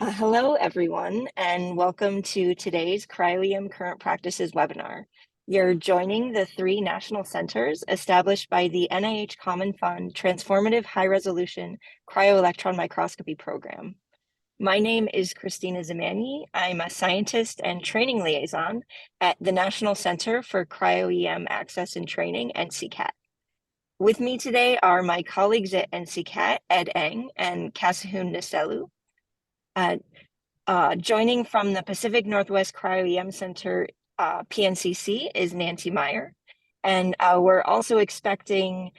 Hello, everyone, and welcome to today's cryo-EM Current Practices webinar. You're joining the 3 national centers established by the NIH Common Fund Transformative High-Resolution Cryo-Electron Microscopy Program. My name is Christina Zamani. I'm a scientist and training liaison at the National Center for Cryo-EM Access and Training, NCCAT. With me today are my colleagues at NCCAT, Ed Eng and Kasahun Niselu. Joining from the Pacific Northwest Cryo-EM Center, PNCC, is Nancy Meyer. And we're also expecting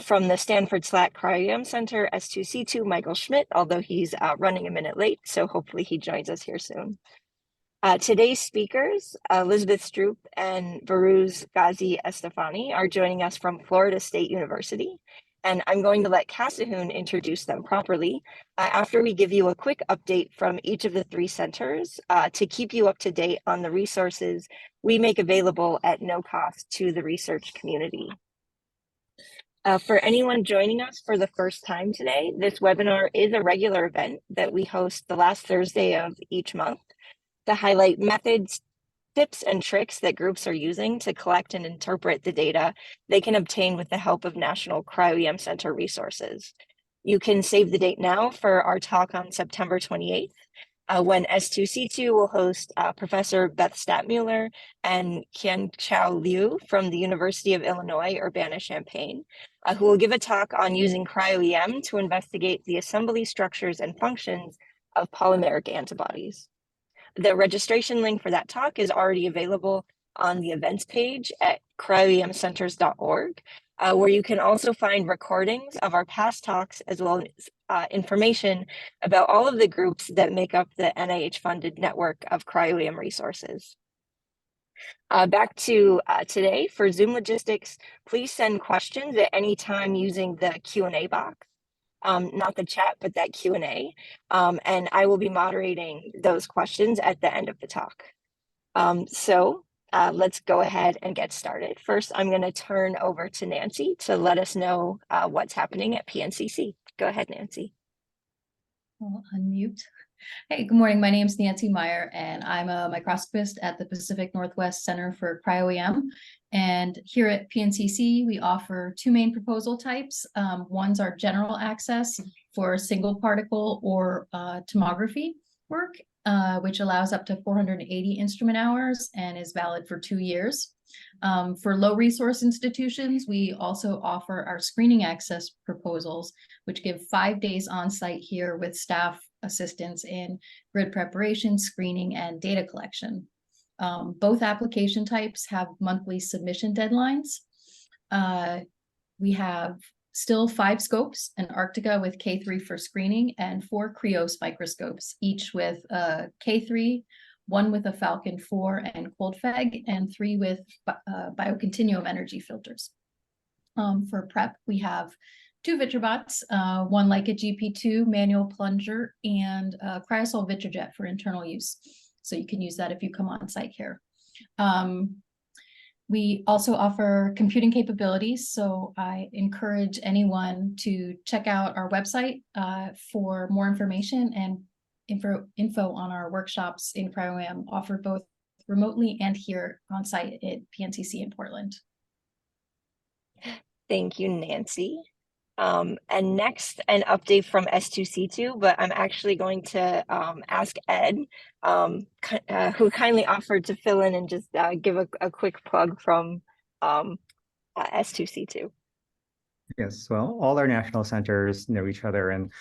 from the Stanford SLAC Cryo-EM Center, S2C2, Michael Schmidt, although he's running a minute late, so hopefully he joins us here soon. Today's speakers, Elizabeth Stroupe and Behrouz Ghazi Esfahani, are joining us from Florida State University. And I'm going to let Kasahun introduce them properly after we give you a quick update from each of the 3 centers to keep you up to date on the resources we make available at no cost to the research community. For anyone joining us for the first time today, this webinar is a regular event that we host the last Thursday of each month to highlight methods, tips, and tricks that groups are using to collect and interpret the data they can obtain with the help of National Cryo-EM Center resources. You can save the date now for our talk on September 28th, when S2C2 will host Professor Beth Stadtmuller and Qianchao Liu from the University of Illinois, Urbana-Champaign, who will give a talk on using cryo-EM to investigate the assembly structures and functions of polymeric antibodies. The registration link for that talk is already available on the events page at cryoemcenters.org, where you can also find recordings of our past talks as well as information about all of the groups that make up the NIH-funded network of cryo-EM resources. Back to today, for Zoom logistics, please send questions at any time using the Q&A box. Not the chat, but that Q&A. And I will be moderating those questions at the end of the talk. So let's go ahead and get started. First, I'm going to turn over to Nancy to let us know what's happening at PNCC. Go ahead, Nancy. I'll unmute. Hey, good morning. My name is Nancy Meyer, and I'm a microscopist at the Pacific Northwest Center for Cryo-EM. And here at PNCC, we offer 2 main proposal types. One's our general access for single particle or tomography work, which allows up to 480 instrument hours and is valid for 2 years. For low resource institutions, we also offer our screening access proposals, which give 5 days on site here with staff assistance in grid preparation, screening, and data collection. Both application types have monthly submission deadlines. We have still 5 scopes, an Arctica with K3 for screening and 4 Krios microscopes, each with K3, 1 with a Falcon 4 and ColdFeg, and 3 with biocontinuum energy filters. For prep, we have 2 Vitrobots, one like a GP2 manual plunger, and Cryosol Vitrojet for internal use. So you can use that if you come on site here. We also offer computing capabilities, so I encourage anyone to check out our website for more information and info on our workshops in cryo-EM offered both remotely and here on site at PNCC in Portland. Thank you, Nancy. And next, an update from S2C2, but I'm actually going to ask Ed, who kindly offered to fill in and just give a quick plug from S2C2. Yes, well, all our national centers know each other. And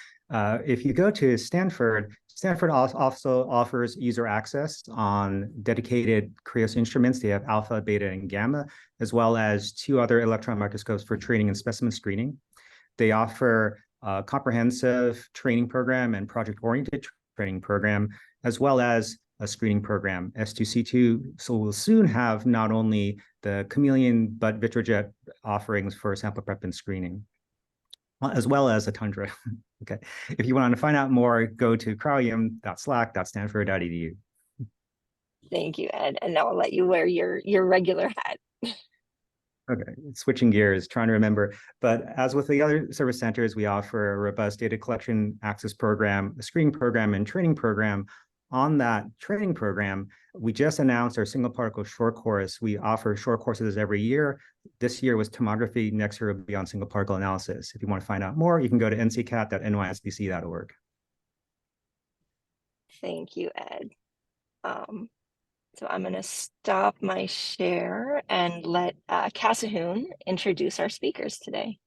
if you go to Stanford, Stanford also offers user access on dedicated Krios instruments. They have alpha, beta, and gamma, as well as 2 other electron microscopes for training and specimen screening. They offer a comprehensive training program and project-oriented training program, as well as a screening program. S2C2 so will soon have not only the Chameleon, but Vitrojet offerings for sample prep and screening, as well as a Tundra. Okay. If you want to find out more, go to cryo-em.slack.stanford.edu. Thank you, Ed. And now I'll let you wear your regular hat. Okay, switching gears, trying to remember. But as with the other service centers, we offer a robust data collection access program, a screening program, and training program. On that training program, we just announced our single particle short course. We offer short courses every year. This year was tomography. Next year will be on single particle analysis. If you want to find out more, you can go to nccat.nysdc.org. Thank you, Ed. So I'm going to stop my share and let Kasahoon introduce our speakers today.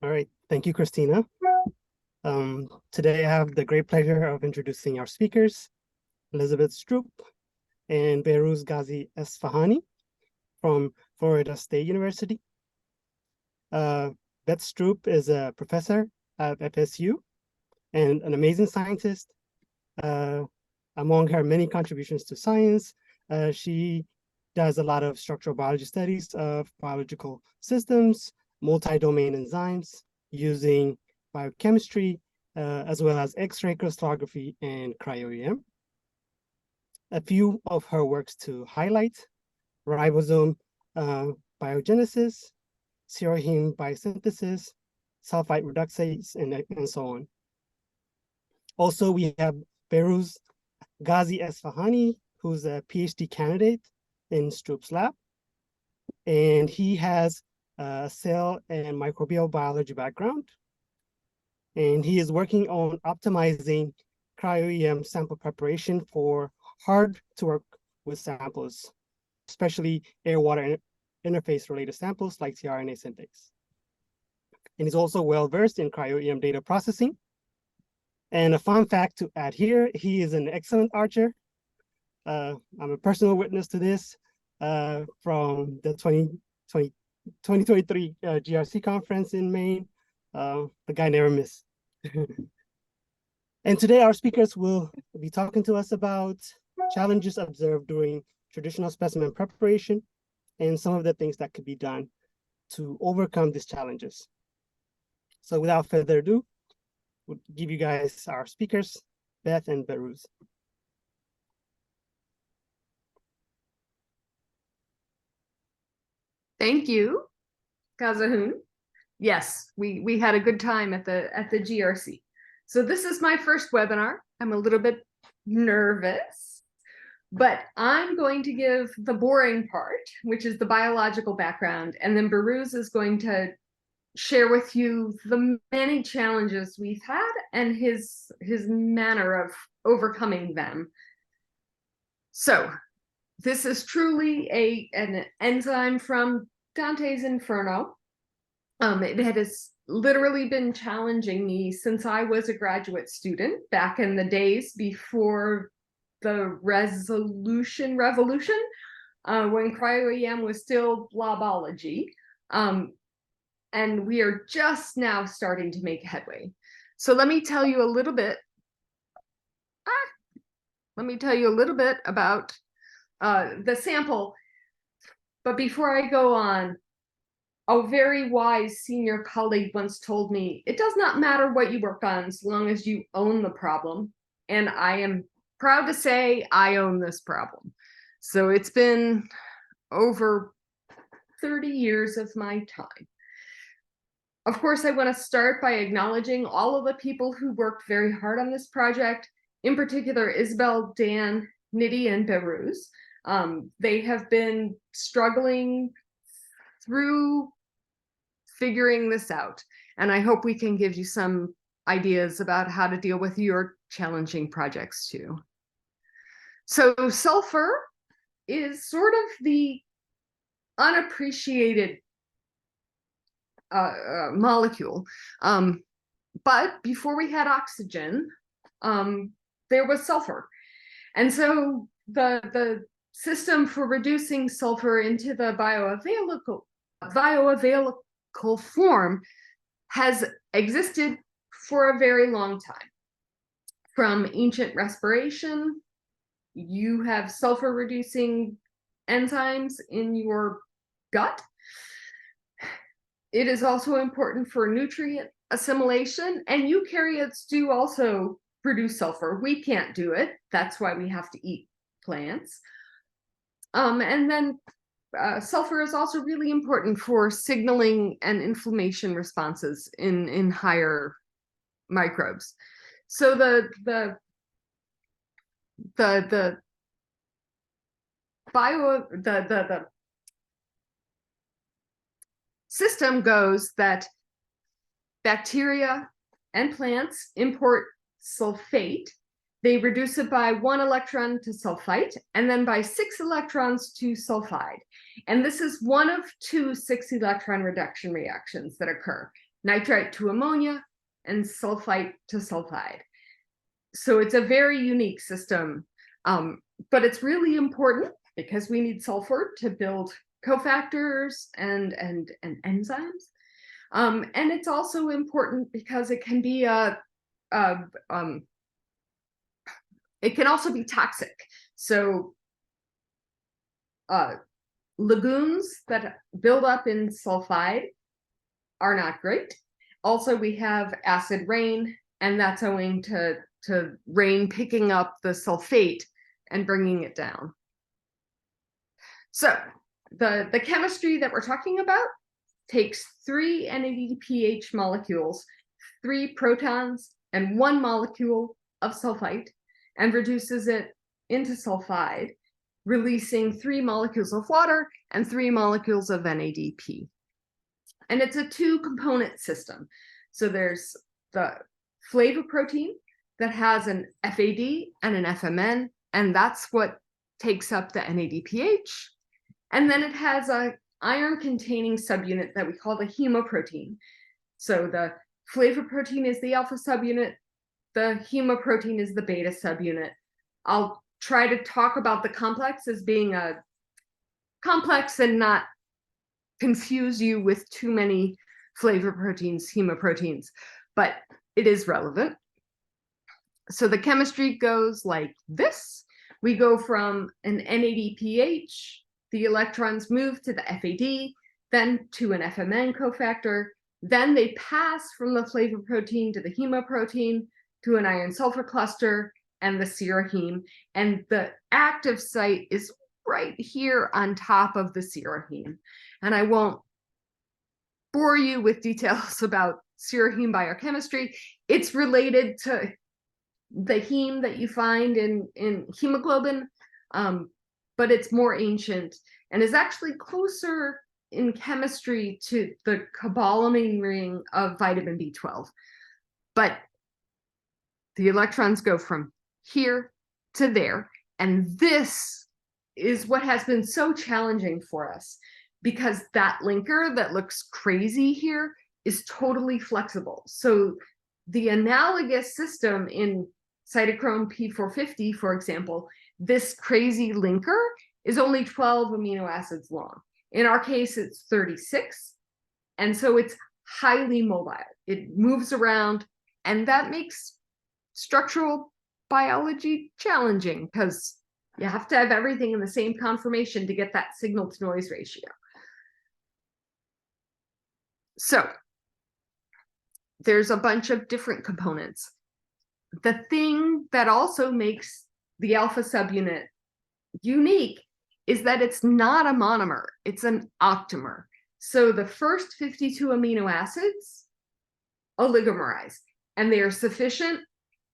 All right, thank you, Christina. Today I have the great pleasure of introducing our speakers, Elizabeth Stroupe and Behrouz Ghazi Esfahani from Florida State University. Beth Stroupe is a professor at FSU and an amazing scientist. Among her many contributions to science, she does a lot of structural biology studies of biological systems, multi-domain enzymes using biochemistry, as well as X-ray crystallography and cryo-EM. A few of her works to highlight: ribosome biogenesis, seroheme biosynthesis, sulfite reductase, and so on. Also, we have Behrouz Ghazi Esfahani, who's a PhD candidate in Stroupe's lab, and he has a cell and microbial biology background, and he is working on optimizing cryo-EM sample preparation for hard to work with samples, especially air-water interface related samples like tRNA synthetase. And he's also well-versed in cryo-EM data processing. And a fun fact to add here, he is an excellent archer. I'm a personal witness to this from the 2023 GRC conference in Maine. The guy never missed. And today our speakers will be talking to us about challenges observed during traditional specimen preparation and some of the things that could be done to overcome these challenges. So without further ado, we'll give you guys our speakers, Beth and Behrouz. Thank you, Kasahoon. Yes, we had a good time at the GRC. So this is my first webinar. I'm a little bit nervous, but I'm going to give the boring part, which is the biological background, and then Behrouz is going to share with you the many challenges we've had and his manner of overcoming them. So this is truly an enzyme from Dante's Inferno. It has literally been challenging me since I was a graduate student back in the days before the resolution revolution, when cryo-EM was still blobology. And we are just now starting to make headway. So let me tell you a little bit. Let me tell you a little bit about the sample. But before I go on, a very wise senior colleague once told me, it does not matter what you work on as long as you own the problem. And I am proud to say I own this problem. So it's been over 30 years of my time. Of course, I want to start by acknowledging all of the people who worked very hard on this project, in particular, Isabel, Dan, Nidhi, and Behrouz. They have been struggling through figuring this out, and I hope we can give you some ideas about how to deal with your challenging projects too. So sulfur is sort of the unappreciated molecule, but before we had oxygen, there was sulfur, and so the system for reducing sulfur into the bioavailable form has existed for a very long time. From ancient respiration, you have sulfur reducing enzymes in your gut. It is also important for nutrient assimilation, and eukaryotes do also produce sulfur. We can't do it. That's why we have to eat plants. And then sulfur is also really important for signaling and inflammation responses in higher microbes. So the system goes that bacteria and plants import sulfate. They reduce it by 1 electron to sulfite, and then by 6 electrons to sulfide. And this is one of 2 6-electron reduction reactions that occur: nitrite to ammonia and sulfite to sulfide. So it's a very unique system, but it's really important because we need sulfur to build cofactors and enzymes. And it's also important because it can be it can also be toxic. So lagoons that build up in sulfide are not great. Also, we have acid rain, and that's owing to rain picking up the sulfate and bringing it down. So the chemistry that we're talking about takes 3 NADPH molecules, 3 protons, and 1 molecule of sulfite, and reduces it into sulfide, releasing 3 molecules of water and 3 molecules of NADP. And it's a 2-component system. So there's the flavoprotein that has an FAD and an FMN, and that's what takes up the NADPH. And then it has a iron-containing subunit that we call the hemoprotein. So the flavoprotein is the alpha subunit, the hemoprotein is the beta subunit. I'll try to talk about the complex as being a complex and not confuse you with too many flavoproteins, hemoproteins, but it is relevant. So the chemistry goes like this. We go from an NADPH, the electrons move to the FAD, then to an FMN cofactor, then they pass from the flavoprotein to the hemoprotein, to an iron sulfur cluster and the seroheme, and the active site is right here on top of the seroheme. And I won't bore you with details about seroheme biochemistry. It's related to the heme that you find in hemoglobin, but it's more ancient and is actually closer in chemistry to the cobalamin ring of vitamin B12. But the electrons go from here to there, and this is what has been so challenging for us, because that linker that looks crazy here is totally flexible. So the analogous system in cytochrome P450, for example, this crazy linker is only 12 amino acids long. In our case, it's 36. And so it's highly mobile. It moves around, and that makes structural biology challenging because you have to have everything in the same conformation to get that signal to noise ratio. So there's a bunch of different components. The thing that also makes the alpha subunit unique is that it's not a monomer, it's an octamer. So the first 52 amino acids oligomerize, and they are sufficient,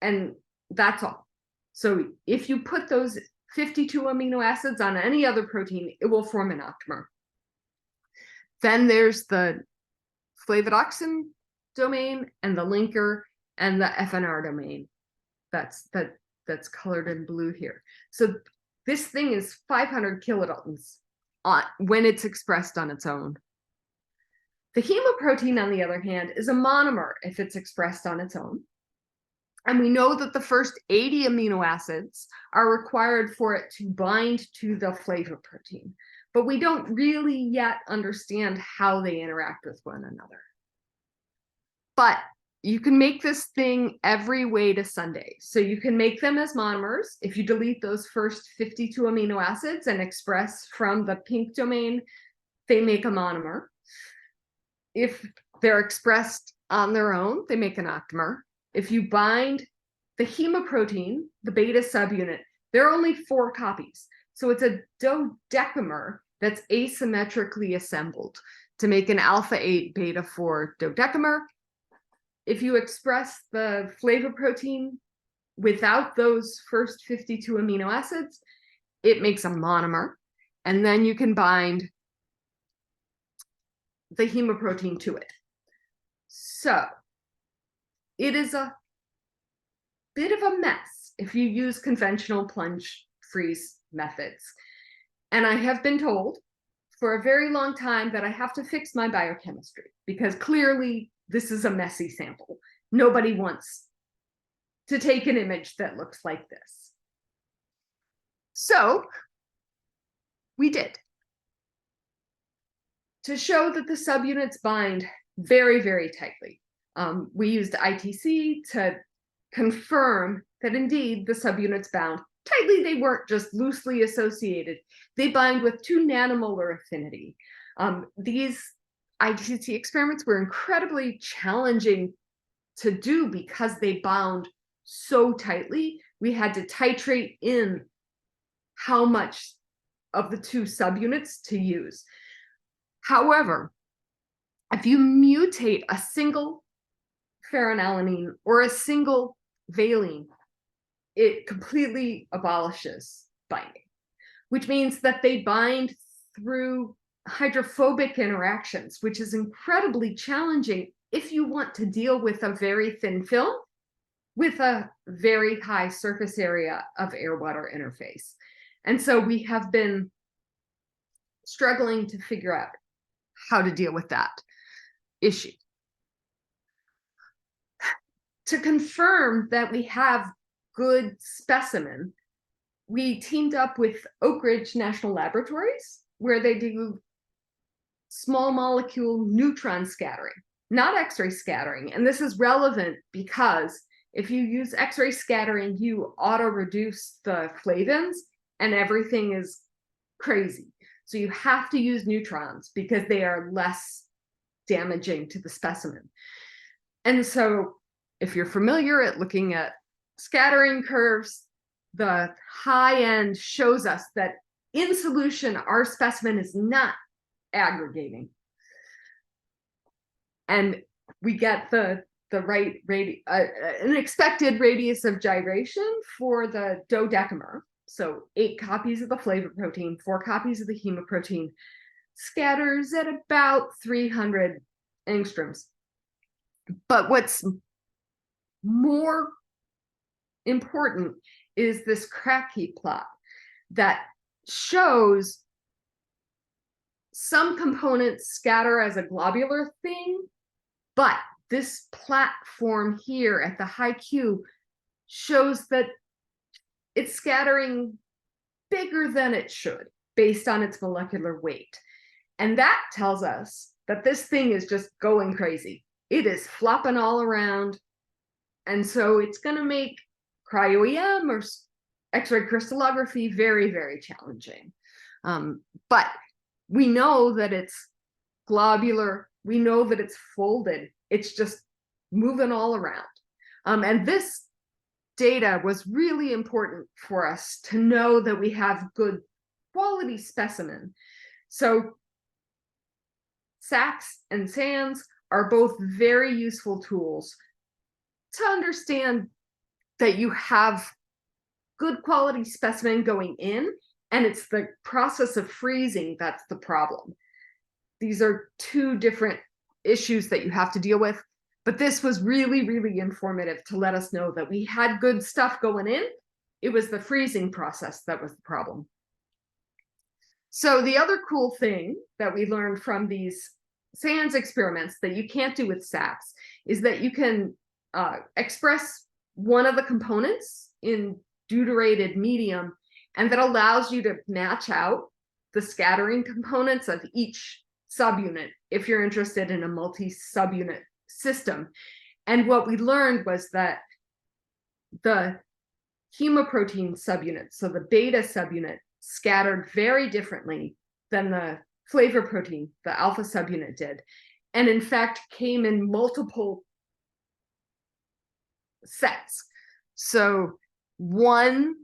and that's all. So if you put those 52 amino acids on any other protein, it will form an octamer. Then there's the flavodoxin domain and the linker and the FNR domain. That's colored in blue here. So this thing is 500 kilodaltons when it's expressed on its own. The hemoprotein, on the other hand, is a monomer if it's expressed on its own. And we know that the first 80 amino acids are required for it to bind to the flavoprotein, but we don't really yet understand how they interact with one another. But you can make this thing every way to Sunday. So you can make them as monomers. If you delete those first 52 amino acids and express from the pink domain, they make a monomer. If they're expressed on their own, they make an octamer. If you bind the hemoprotein, the beta subunit, there are only 4 copies. So it's a dodecamer, that's asymmetrically assembled to make an alpha 8 beta 4 dodecamer. If you express the flavor protein without those first 52 amino acids, it makes a monomer, and then you can bind the hemoprotein to it. So it is a bit of a mess if you use conventional plunge freeze methods. And I have been told for a very long time that I have to fix my biochemistry because clearly this is a messy sample. Nobody wants to take an image that looks like this. So we did. To show that the subunits bind very, very tightly, we used ITC to confirm that indeed the subunits bound tightly. They weren't just loosely associated. They bind with 2 nanomolar affinity. These ITC experiments were incredibly challenging to do because they bound so tightly. We had to titrate in how much of the 2 subunits to use. However, if you mutate a single phenylalanine or a single valine, it completely abolishes binding, which means that they bind through hydrophobic interactions, which is incredibly challenging if you want to deal with a very thin film with a very high surface area of air-water interface. And so we have been struggling to figure out how to deal with that issue. To confirm that we have good specimen, we teamed up with Oak Ridge National Laboratories, where they do small molecule neutron scattering, not X-ray scattering. And this is relevant because if you use X-ray scattering, you auto-reduce the flavins and everything is crazy. So you have to use neutrons because they are less damaging to the specimen. And so if you're familiar at looking at scattering curves, the high end shows us that in solution, our specimen is not aggregating. And we get the right an expected radius of gyration for the dodecamer. So 8 copies of the flavor protein, 4 copies of the hemoprotein, scatters at about 300 angstroms. But what's more important is this Kratky plot that shows some components scatter as a globular thing, but this platform here at the high Q shows that it's scattering bigger than it should based on its molecular weight. And that tells us that this thing is just going crazy. It is flopping all around. And so it's going to make cryo-EM or X-ray crystallography very, very challenging. But we know that it's globular. We know that it's folded. It's just moving all around. And this data was really important for us to know that we have good quality specimen. So SACs and SANs are both very useful tools to understand that you have good quality specimen going in, and it's the process of freezing that's the problem. These are 2 different issues that you have to deal with, but this was really, really informative to let us know that we had good stuff going in. It was the freezing process that was the problem. So the other cool thing that we learned from these SANS experiments that you can't do with SAPs is that you can express one of the components in deuterated medium, and that allows you to match out the scattering components of each subunit if you're interested in a multi-subunit system. And what we learned was that the hemoprotein subunit, so the beta subunit, scattered very differently than the flavor protein, the alpha subunit, did, and in fact came in multiple sets. So one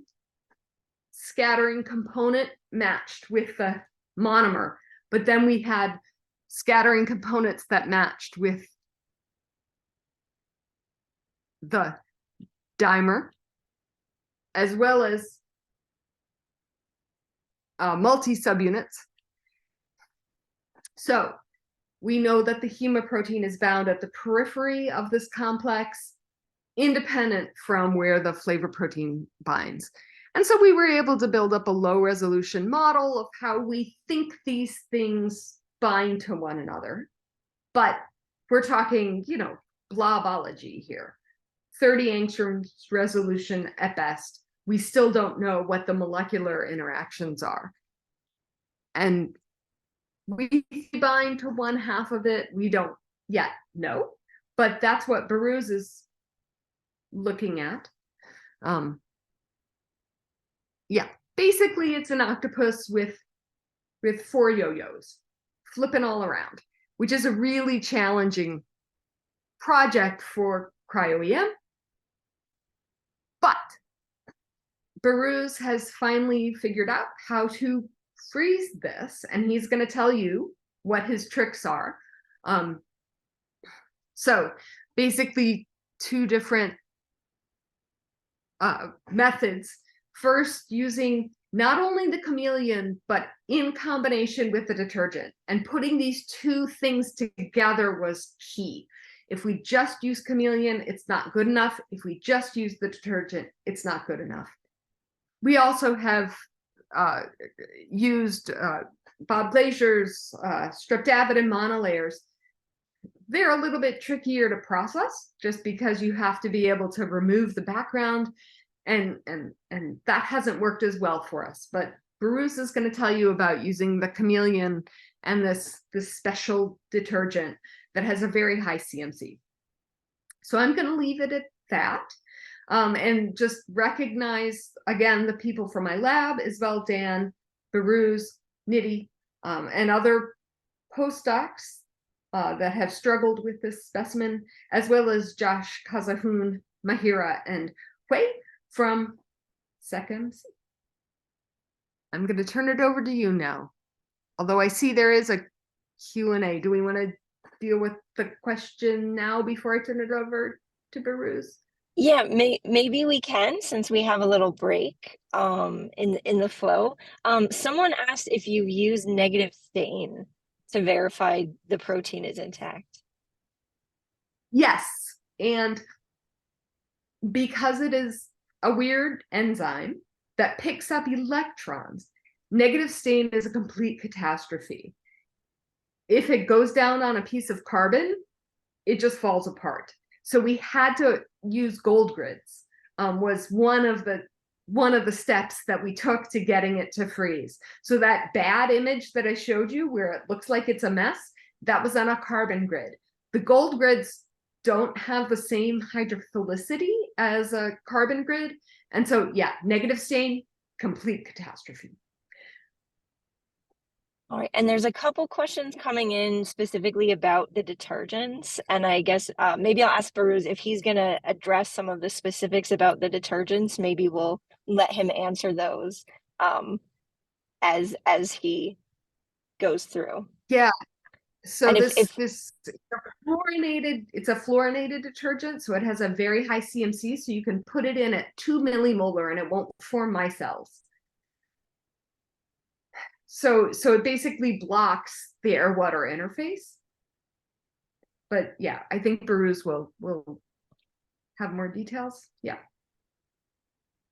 scattering component matched with the monomer, but then we had scattering components that matched with the dimer, as well as multi-subunits. So we know that the hemoprotein is bound at the periphery of this complex, independent from where the flavor protein binds. And so we were able to build up a low resolution model of how we think these things bind to one another. But we're talking, you know, blobology here. 30 angstroms resolution at best. We still don't know what the molecular interactions are. And we bind to one half of it. We don't yet know, but that's what Behrouz is looking at. Yeah, basically it's an octopus with 4 yo-yos flipping all around, which is a really challenging project for cryo-EM. But Behrouz has finally figured out how to freeze this, and he's going to tell you what his tricks are. So basically 2 different methods. First, using not only the Chameleon, but in combination with the detergent. And putting these 2 things together was key. If we just use Chameleon, it's not good enough. If we just use the detergent, it's not good enough. We also have used Bob Glazier's streptavidin and monolayers. They're a little bit trickier to process just because you have to be able to remove the background, and that hasn't worked as well for us. But Behrouz is going to tell you about using the Chameleon and this special detergent that has a very high CMC. So I'm going to leave it at that, and just recognize again the people from my lab, Isabel, Dan, Behrouz, Nidhi, and other postdocs that have struggled with this specimen, as well as Josh, Kazahun, Mahira, and Hui from SecMC. I'm going to turn it over to you now. Although I see there is a Q&A. Do we want to deal with the question now before I turn it over to Behrouz? Yeah, maybe we can, since we have a little break in the flow. Someone asked if you use negative stain to verify the protein is intact. Yes, and because it is a weird enzyme that picks up electrons, negative stain is a complete catastrophe. If it goes down on a piece of carbon, it just falls apart. So we had to use gold grids, was one of the steps that we took to getting it to freeze. So that bad image that I showed you where it looks like it's a mess, that was on a carbon grid. The gold grids don't have the same hydrophilicity as a carbon grid. And so, yeah, negative stain, complete catastrophe. All right, and there's a couple questions coming in specifically about the detergents, and I guess maybe I'll ask Behrouz if he's going to address some of the specifics about the detergents. Maybe we'll let him answer those as he goes through. Yeah. So And this fluorinated, it's a fluorinated detergent, so it has a very high CMC, so you can put it in at 2 millimolar and it won't form micelles. So it basically blocks the air-water interface. But yeah, I think Behrouz will have more details. Yeah.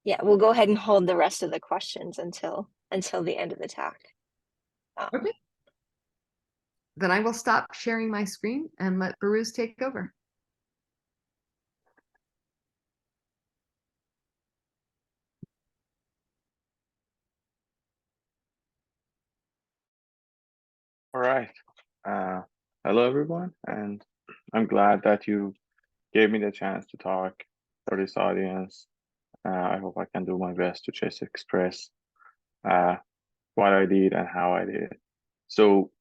Yeah, we'll go ahead and hold the rest of the questions until the end of the talk. Okay. Then I will stop sharing my screen and let Behrouz take over. All right. Hello, everyone, and I'm glad that you gave me the chance to talk for this audience. I hope I can do my best to just express what I did and how I did it. So,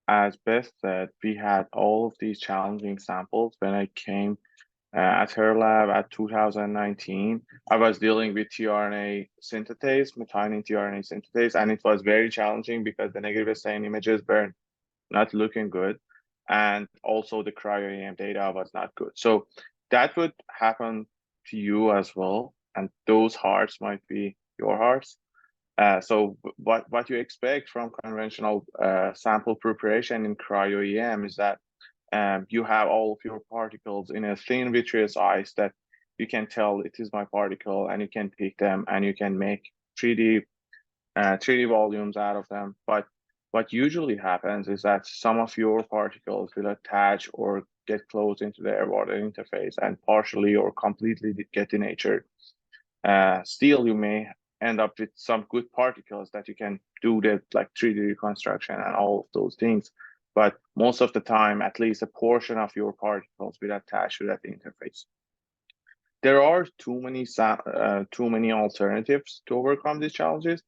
as Beth said, we had all of these challenging samples when I came at her lab at 2019. I was dealing with tRNA synthetase, methionine tRNA synthetase, and it was very challenging because the negative stain images were not looking good. And also the cryo-EM data was not good. So that would happen to you as well. And those hearts might be your hearts. So what you expect from conventional sample preparation in cryo-EM is that you have all of your particles in a thin vitreous ice that you can tell it is my particle, and you can pick them and you can make 3D volumes out of them. But what usually happens is that some of your particles will attach or get close into the air-water interface and partially or completely get denatured. Still, you may end up with some good particles that you can do the like 3D reconstruction and all of those things. But most of the time, at least a portion of your particles will attach to that interface. There are too many alternatives to overcome these challenges.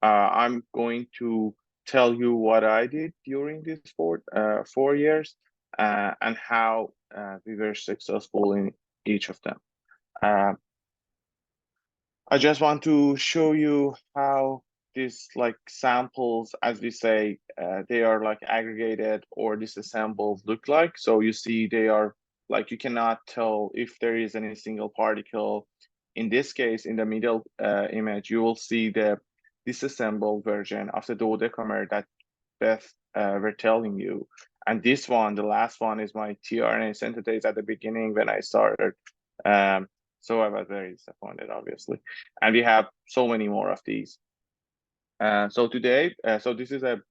I'm going to tell you what I did during these 4 years and how we were successful in each of them. I just want to show you how these like samples, as we say, they are like aggregated or disassembled look like. So you see they are like, you cannot tell if there is any single particle. In this case, in the middle image, you will see the disassembled version of the dodecamer that Beth were telling you. And this one, the last one, is my tRNA synthetase at the beginning when I started. So I was very disappointed, obviously. And we have so many more of these. So today, so this is a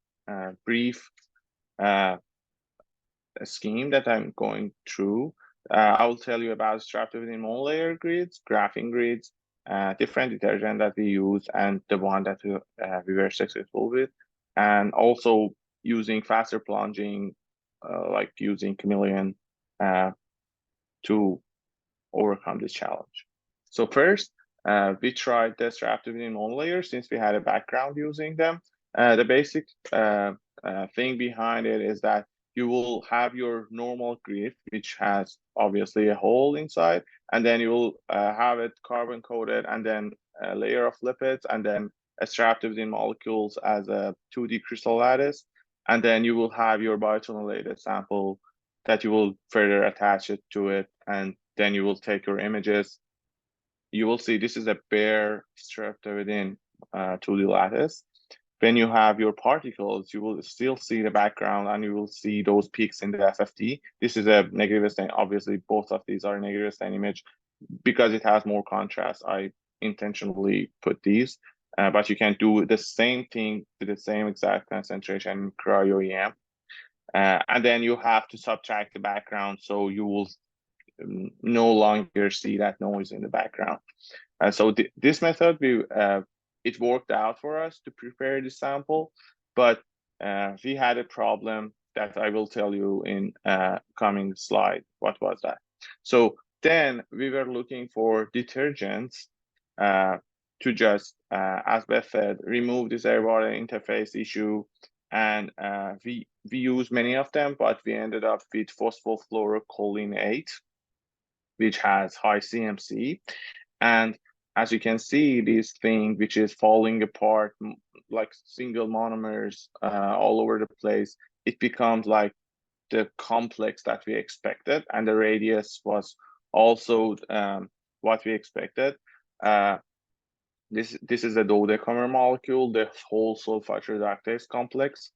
brief scheme that I'm going through. I will tell you about stratified monolayer grids, graphing grids, different detergent that we use, and the one that we were successful with, and also using faster plunging, like using Chameleon to overcome this challenge. So first, we tried the stratified monolayer since we had a background using them. The basic thing behind it is that you will have your normal grid, which has obviously a hole inside, and then you will have it carbon coated, and then a layer of lipids, and then a stratified molecules as a 2D crystal lattice, and then you will have your biotonulated sample that you will further attach it to it, and then you will take your images. You will see this is a bare stratified 2D lattice. When you have your particles, you will still see the background and you will see those peaks in the FFT. This is a negative stain. Obviously, both of these are a negative stain image because it has more contrast. I intentionally put these, but you can do the same thing with the same exact concentration in cryo-EM. And then you have to subtract the background, so you will no longer see that noise in the background. So this method, it worked out for us to prepare the sample, but we had a problem that I will tell you in coming slide. What was that? So then we were looking for detergents to just, as Beth said, remove this air-water interface issue. And we used many of them, but we ended up with phosphofluorocholine-8, which has high-CMC. And as you can see, this thing, which is falling apart like single monomers all over the place, it becomes like the complex that we expected. And the radius was also what we expected. This is a dodecamer molecule, the whole sulfite reductase complex.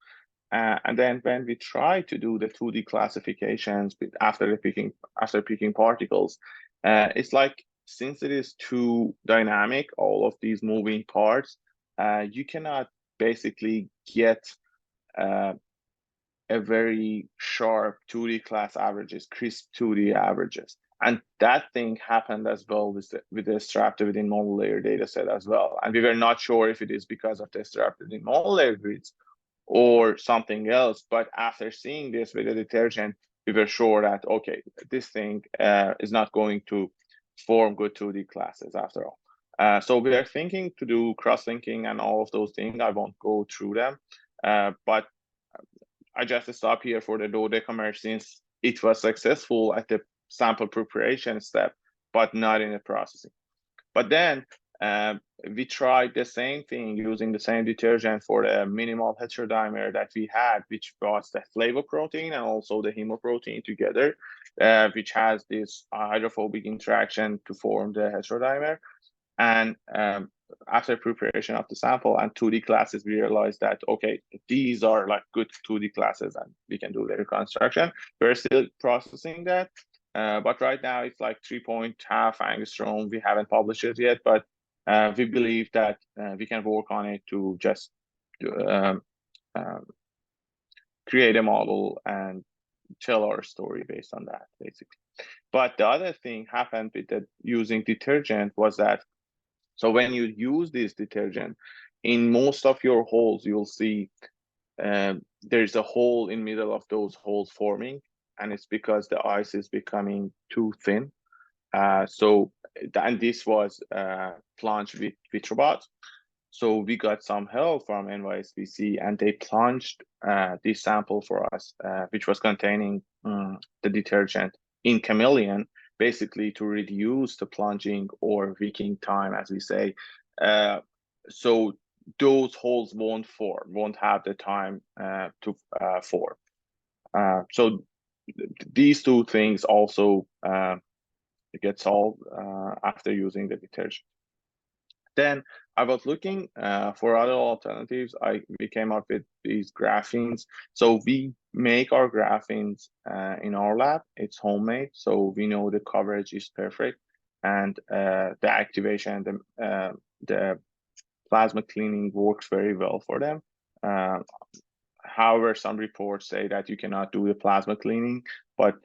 And then when we try to do the 2D classifications after picking particles, it's like, since it is too dynamic, all of these moving parts, you cannot basically get a very sharp 2D class averages, crisp 2D averages. And that thing happened as well with the stratified monolayer data set as well. And we were not sure if it is because of the stratified monolayer grids or something else. But after seeing this with the detergent, we were sure that, okay, this thing is not going to form good 2D classes after all. So we are thinking to do cross-linking and all of those things. I won't go through them, but I just stop here for the dodecamer since it was successful at the sample preparation step, but not in the processing. But then we tried the same thing using the same detergent for the minimal heterodimer that we had, which was the flavoprotein and also the hemoprotein together, which has this hydrophobic interaction to form the heterodimer. And after preparation of the sample and 2D classes, we realized that, okay, these are like good 2D classes and we can do the reconstruction. We're still processing that. But right now it's like 3.5 angstrom. We haven't published it yet, but we believe that we can work on it to just create a model and tell our story based on that, basically. But the other thing happened with the using detergent was that, so when you use this detergent, in most of your holes, you'll see there's a hole in middle of those holes forming, and it's because the ice is becoming too thin. And this was plunged with Vitrobot. So we got some help from NYSBC, and they plunged this sample for us, which was containing the detergent in Chameleon, basically to reduce the plunging or wicking time, as we say. So those holes won't have the time to form. So these two things also get solved after using the detergent. Then I was looking for other alternatives. We came up with these graphene. So we make our graphene in our lab. It's homemade, so we know the coverage is perfect, and the activation, the plasma cleaning works very well for them. However, some reports say that you cannot do the plasma cleaning, but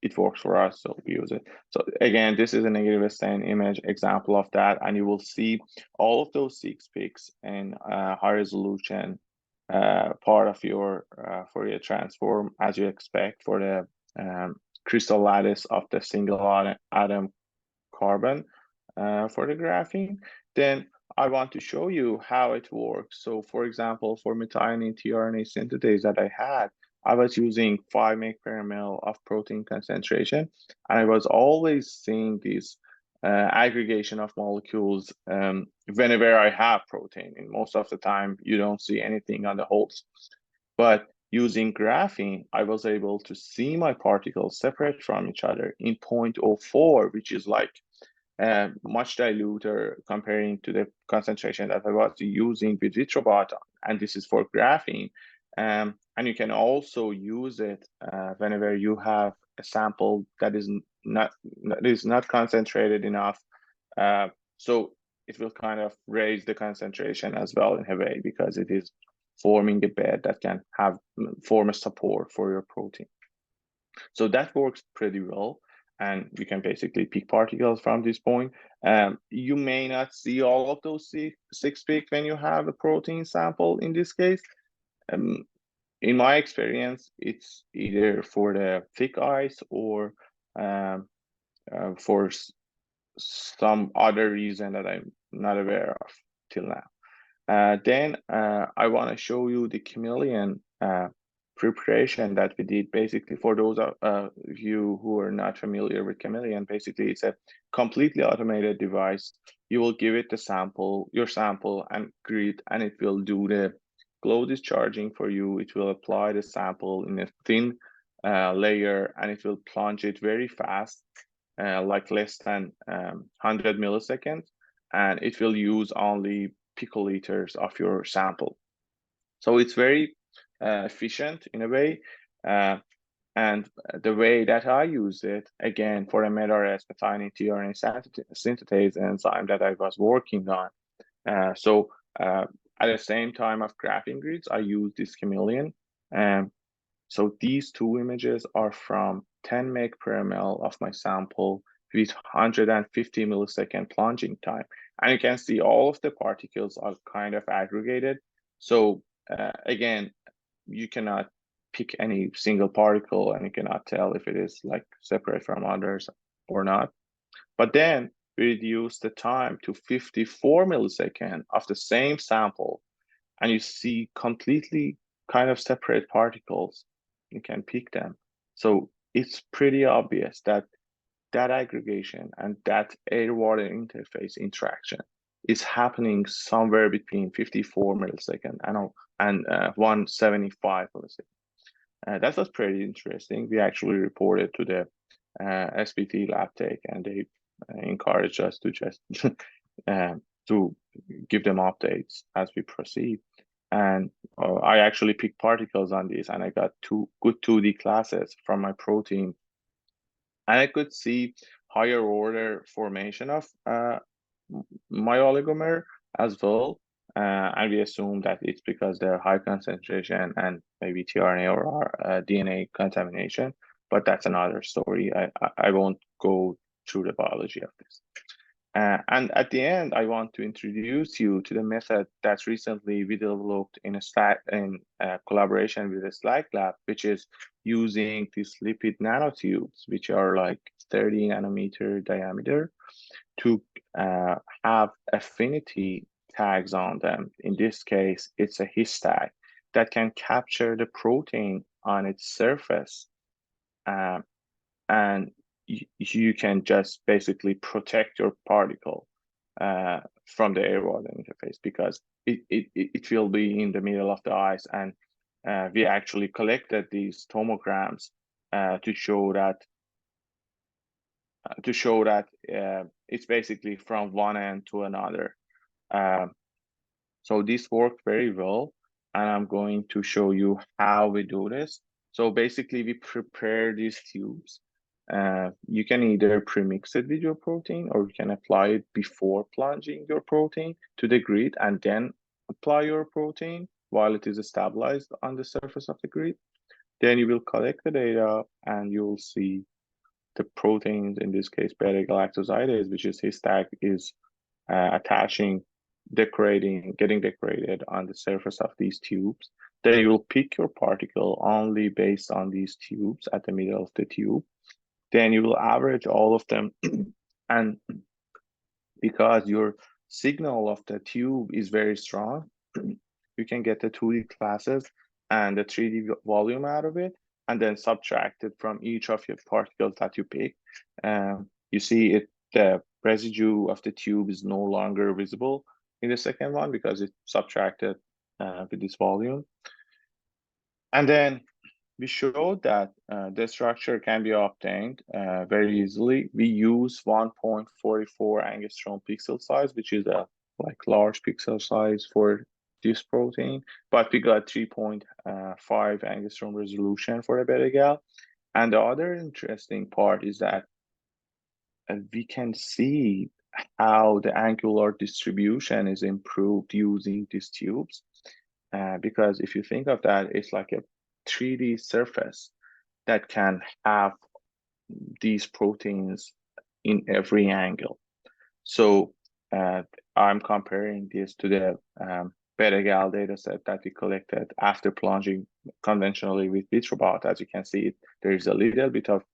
it works for us, so we use it. So again, this is a negative stain image example of that, and you will see all of those 6 peaks in high resolution part of your Fourier transform, as you expect for the crystal lattice of the single atom carbon for the graphene. Then I want to show you how it works. So for example, for methionine tRNA synthetase that I had, I was using 5 mg/ml of protein concentration, and I was always seeing this aggregation of molecules whenever I have protein. And most of the time, you don't see anything on the holes. But using graphene, I was able to see my particles separate from each other in 0.04, which is like much diluter comparing to the concentration that I was using with Vitrobot, and this is for graphene. And you can also use it whenever you have a sample that is not concentrated enough. So it will kind of raise the concentration as well in a way, because it is forming a bed that can form a support for your protein. So that works pretty well, and you can basically pick particles from this point. You may not see all of those 6 peaks when you have a protein sample in this case. In my experience, it's either for the thick ice or for some other reason that I'm not aware of till now. Then I want to show you the Chameleon preparation that we did. Basically, for those of you who are not familiar with Chameleon, basically it's a completely automated device. You will give it the sample, your sample, and grid, and it will do the glow discharging for you. It will apply the sample in a thin layer, and it will plunge it very fast, like less than 100 milliseconds, and it will use only picoliters of your sample. So it's very efficient in a way. And the way that I use it, again, for a MedRS methionine tRNA synthetase enzyme that I was working on. At the same time of graphene grids, I use this Chameleon. So these 2 images are from 10 mg/ml of my sample with 150 millisecond plunging time. And you can see all of the particles are kind of aggregated. So again, you cannot pick any single particle, and you cannot tell if it is like separate from others or not. But then we reduce the time to 54 milliseconds of the same sample, and you see completely kind of separate particles. You can pick them. So it's pretty obvious that that aggregation and that air-water interface interaction is happening somewhere between 54 milliseconds and 175 milliseconds. That was pretty interesting. We actually reported to the SPT lab tech, and they encouraged us to just to give them updates as we proceed. And I actually picked particles on this, and I got two good 2D classes from my protein, and I could see higher order formation of my oligomer as well. And we assume that it's because they're high concentration and maybe tRNA or DNA contamination, but that's another story. I won't go through the biology of this. And at the end, I want to introduce you to the method that's recently we developed in collaboration with the Slack lab, which is using these lipid nanotubes, which are like 30 nanometer diameter, to have affinity tags on them. In this case, it's a his tag that can capture the protein on its surface, and you can just basically protect your particle from the air-water interface, because it will be in the middle of the ice. And we actually collected these tomograms to show that it's basically from one end to another. So this worked very well, and I'm going to show you how we do this. So basically, we prepare these tubes. You can either premix it with your protein, or you can apply it before plunging your protein to the grid and then apply your protein while it is stabilized on the surface of the grid. Then you will collect the data, and you will see the proteins, in this case beta-galactosidase, which is his tag, is getting decorated on the surface of these tubes. Then you will pick your particle only based on these tubes at the middle of the tube. Then you will average all of them. And because your signal of the tube is very strong, you can get the 2D classes and the 3D volume out of it, and then subtract it from each of your particles that you pick. You see the residue of the tube is no longer visible in the second one because it's subtracted with this volume. And then we showed that the structure can be obtained very easily. We use 1.44 angstrom pixel size, which is a large pixel size for this protein, but we got 3.5 angstrom resolution for a beta-gal. And the other interesting part is that we can see how the angular distribution is improved using these tubes. Because if you think of that, it's like a 3D surface that can have these proteins in every angle. So I'm comparing this to the beta-gal data set that we collected after plunging conventionally with Vitrobot. As you can see, there is a little bit of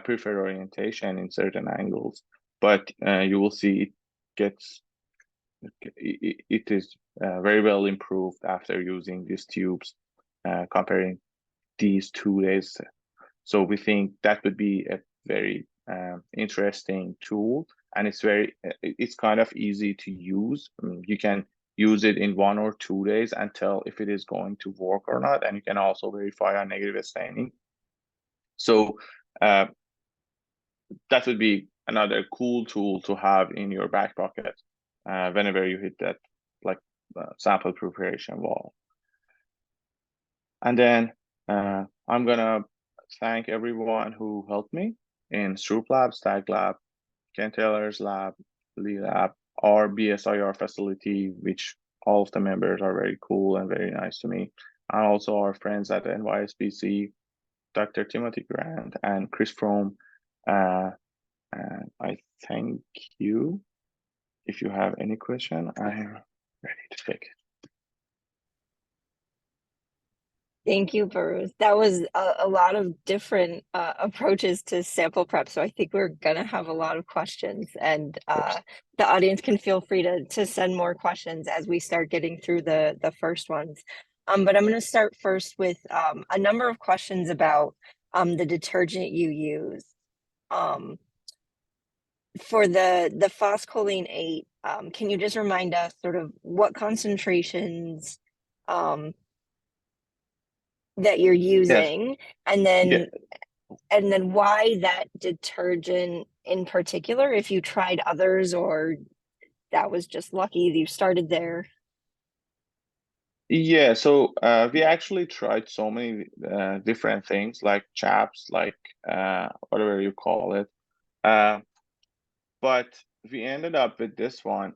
preferred orientation in certain angles, but you will see it is very well improved after using these tubes, comparing these 2 days. So we think that would be a very interesting tool, and it's kind of easy to use. You can use it in 1 or 2 days and tell if it is going to work or not, and you can also verify on negative staining. So that would be another cool tool to have in your back pocket whenever you hit that sample preparation wall. And then I'm gonna thank everyone who helped me in Stroupe lab, Stag lab, Ken Taylor's lab, Lee lab, our BSIR facility, which all of the members are very cool and very nice to me. And also our friends at the NYSBC, Dr. Timothy Grant and Chris Fromm. And I thank you. If you have any question, I'm ready to take it. Thank you, Behrouz. That was a lot of different approaches to sample prep. So I think we're gonna have a lot of questions, and the audience can feel free to send more questions as we start getting through the first ones. But I'm gonna start first with a number of questions about the detergent you use. for the phospholine 8, can you just remind us sort of what concentrations that you're using, and then why that detergent in particular, if you tried others or that was just lucky that you started there? Yeah, so we actually tried so many different things like chaps, like whatever you call it. But we ended up with this one.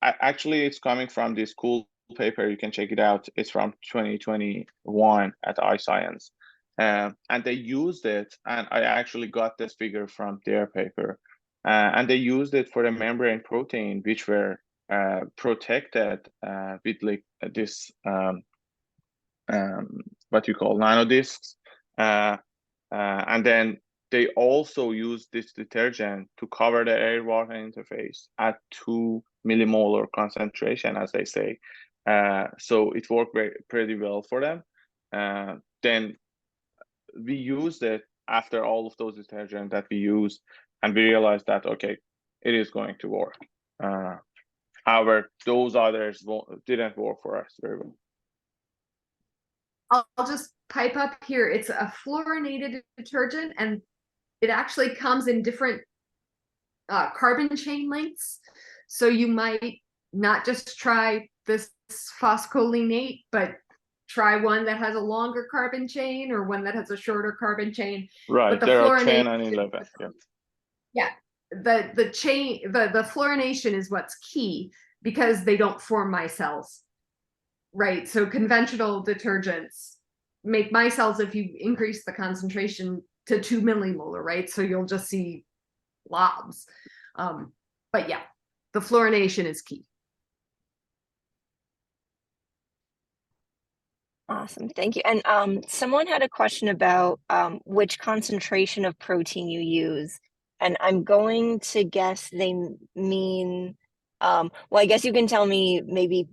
Actually, it's coming from this cool paper. You can check it out. It's from 2021 at iScience. And they used it, and I actually got this figure from their paper. And they used it for the membrane protein, which were protected with like this what you call nanodiscs, and then they also use this detergent to cover the air-water interface at 2 millimolar concentration, as they say. So it worked pretty well for them. Then we used it after all of those detergents that we used, and we realized that, okay, it is going to work. However, those others didn't work for us very well. I'll just pipe up here. It's a fluorinated detergent, and it actually comes in different carbon chain lengths. So you might not just try this phospholinate, but try one that has a longer carbon chain or one that has a shorter carbon chain. Right, but the there are 10 and 11. Yeah, the chain, the fluorination is what's key, because they don't form micelles. Right, so conventional detergents make micelles if you increase the concentration to 2 millimolar, right? So you'll just see blobs. But yeah, the fluorination is key. Awesome, thank you. And someone had a question about which concentration of protein you use, and I'm going to guess they mean, well, I guess you can tell me maybe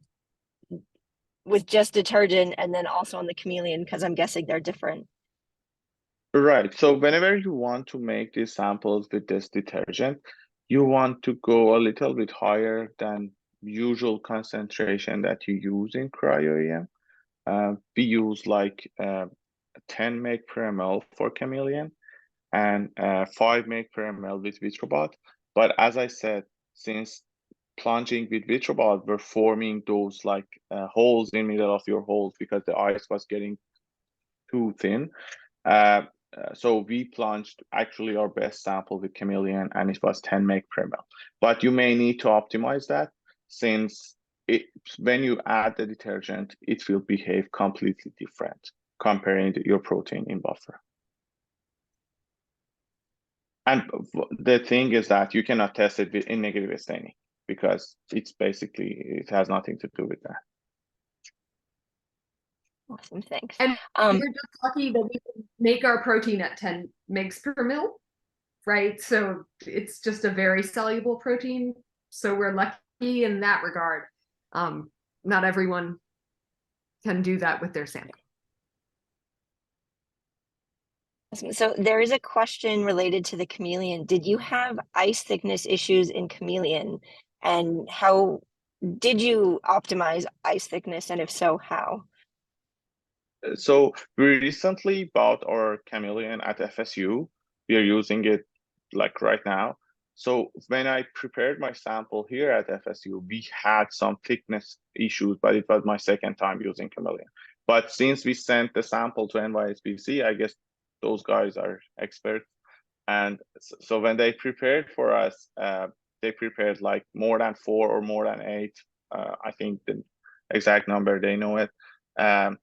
with just detergent and then also on the Chameleon, because I'm guessing they're different. Right, so whenever you want to make these samples with this detergent, you want to go a little bit higher than usual concentration that you use in cryo-EM. We use like 10 meg per ml for Chameleon and 5 meg per ml with Vitrobot. But as I said, since plunging with Vitrobot, we're forming those like holes in the middle of your holes because the ice was getting too thin. So we plunged actually our best sample with Chameleon, and it was 10 meg per ml. But you may need to optimize that, since when you add the detergent, it will behave completely different comparing your protein in buffer. And the thing is that you cannot test it in negative staining, because it's basically, it has nothing to do with that. Awesome, thanks. And we're just lucky that we can make our protein at 10 megs per mil, right? So it's just a very soluble protein. So we're lucky in that regard. Not everyone can do that with their sample. So there is a question related to the Chameleon. Did you have ice thickness issues in Chameleon, and how did you optimize ice thickness, and if so, how? So we recently bought our Chameleon at FSU. We are using it like right now. So when I prepared my sample here at FSU, we had some thickness issues, but it was my second time using Chameleon. But since we sent the sample to NYSBC, I guess those guys are experts. And so when they prepared for us, they prepared like more than 4 or more than 8. I think the exact number, they know it. And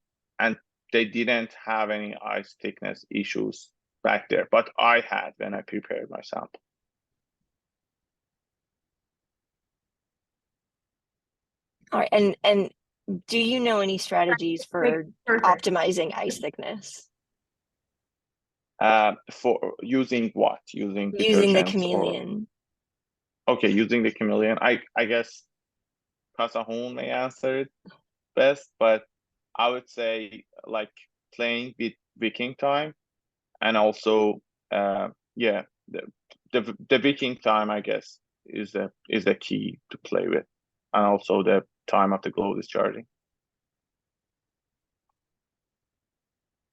they didn't have any ice thickness issues back there, but I had when I prepared my sample. All right, and do you know any strategies for optimizing ice thickness? For using what? Using the detergents Chameleon. Okay, using the Chameleon. I guess Kasahun may answer it best, but I would say like playing with wicking time, and also the wicking time, I guess, is the key to play with, and also the time of the glow discharging.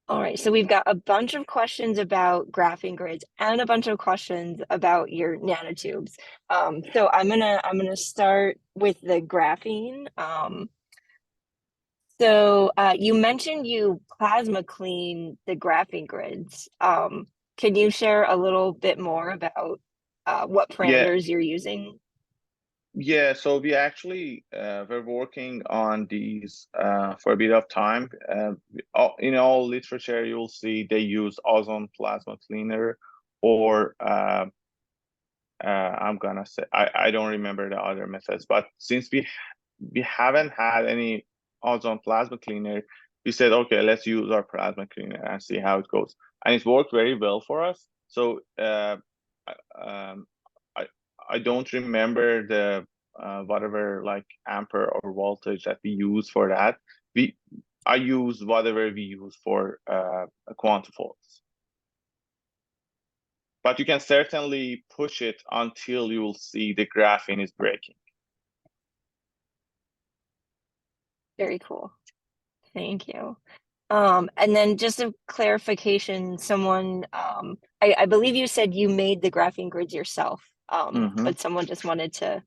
All right, so we've got a bunch of questions about graphing grids and a bunch of questions about your nanotubes. So I'm gonna start with the graphene. So you mentioned you plasma clean the graphing grids. Can you share a little bit more about what parameters you're using? Yeah, so we actually were working on these for a bit of time. In all literature, you'll see they use ozone plasma cleaner, or I'm gonna say I don't remember the other methods. But since we haven't had any ozone plasma cleaner, we said, okay, let's use our plasma cleaner and see how it goes. And it worked very well for us. So I don't remember the whatever like ampere or voltage that we use for that. I use whatever we use for quantifolds. But you can certainly push it until you will see the graphene is breaking. Very cool. Thank you. And then just a clarification, someone, I believe you said you made the graphene grids yourself, but someone just wanted to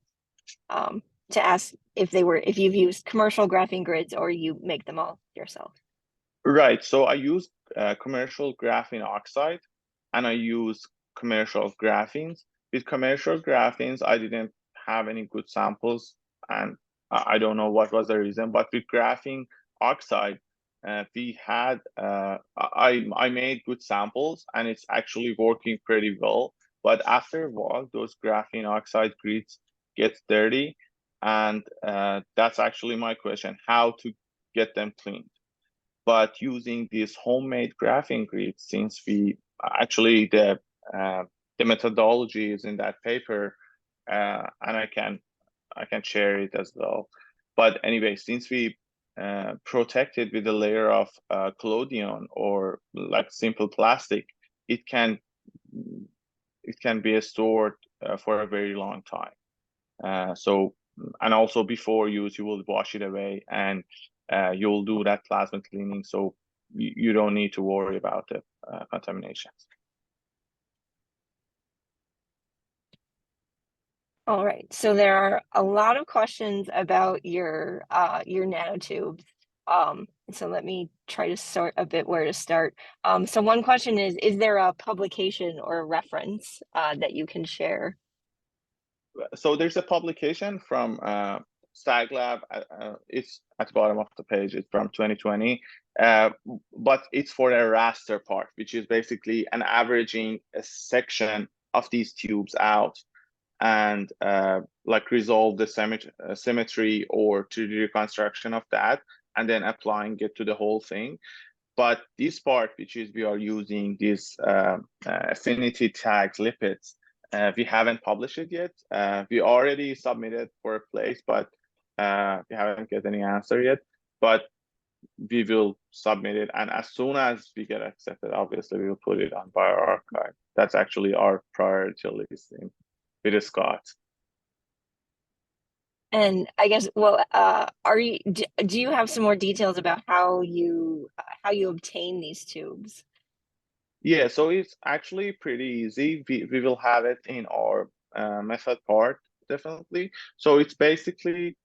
ask if you've used commercial graphene grids or you make them all yourself. Right. So I use commercial graphene oxide, and I use commercial graphenes. With commercial graphenes, I didn't have any good samples, and I don't know what was the reason. But with graphene oxide, we had I made good samples, and it's actually working pretty well. But after a while, those graphene oxide grids get dirty, and that's actually my question: how to get them cleaned? But using these homemade graphene grids, since we actually the methodology is in that paper, and I can share it as well. But anyway, since we protect it with a layer of collodion or like simple plastic, it can be stored for a very long time. So, and also before use, you will wash it away, and you'll do that plasma cleaning, so you don't need to worry about the contaminations. All right, so there are a lot of questions about your nanotubes. So let me try to sort a bit where to start. So one question is there a publication or a reference that you can share? So there's a publication from SAG Lab. It's at the bottom of the page. It's from 2020, but it's for a raster part, which is basically an averaging a section of these tubes out, and like resolve the symmetry or 3D reconstruction of that, and then applying it to the whole thing. But this part, which is we are using these affinity tagged lipids, we haven't published it yet. We already submitted for a place, but we haven't get any answer yet. But we will submit it, and as soon as we get accepted, obviously we will put it on bioRxiv. That's actually our priority listing with Scott. And I guess, well, do you have some more details about how you obtain these tubes? Yeah, so it's actually pretty easy. We will have it in our method part, definitely. So it's basically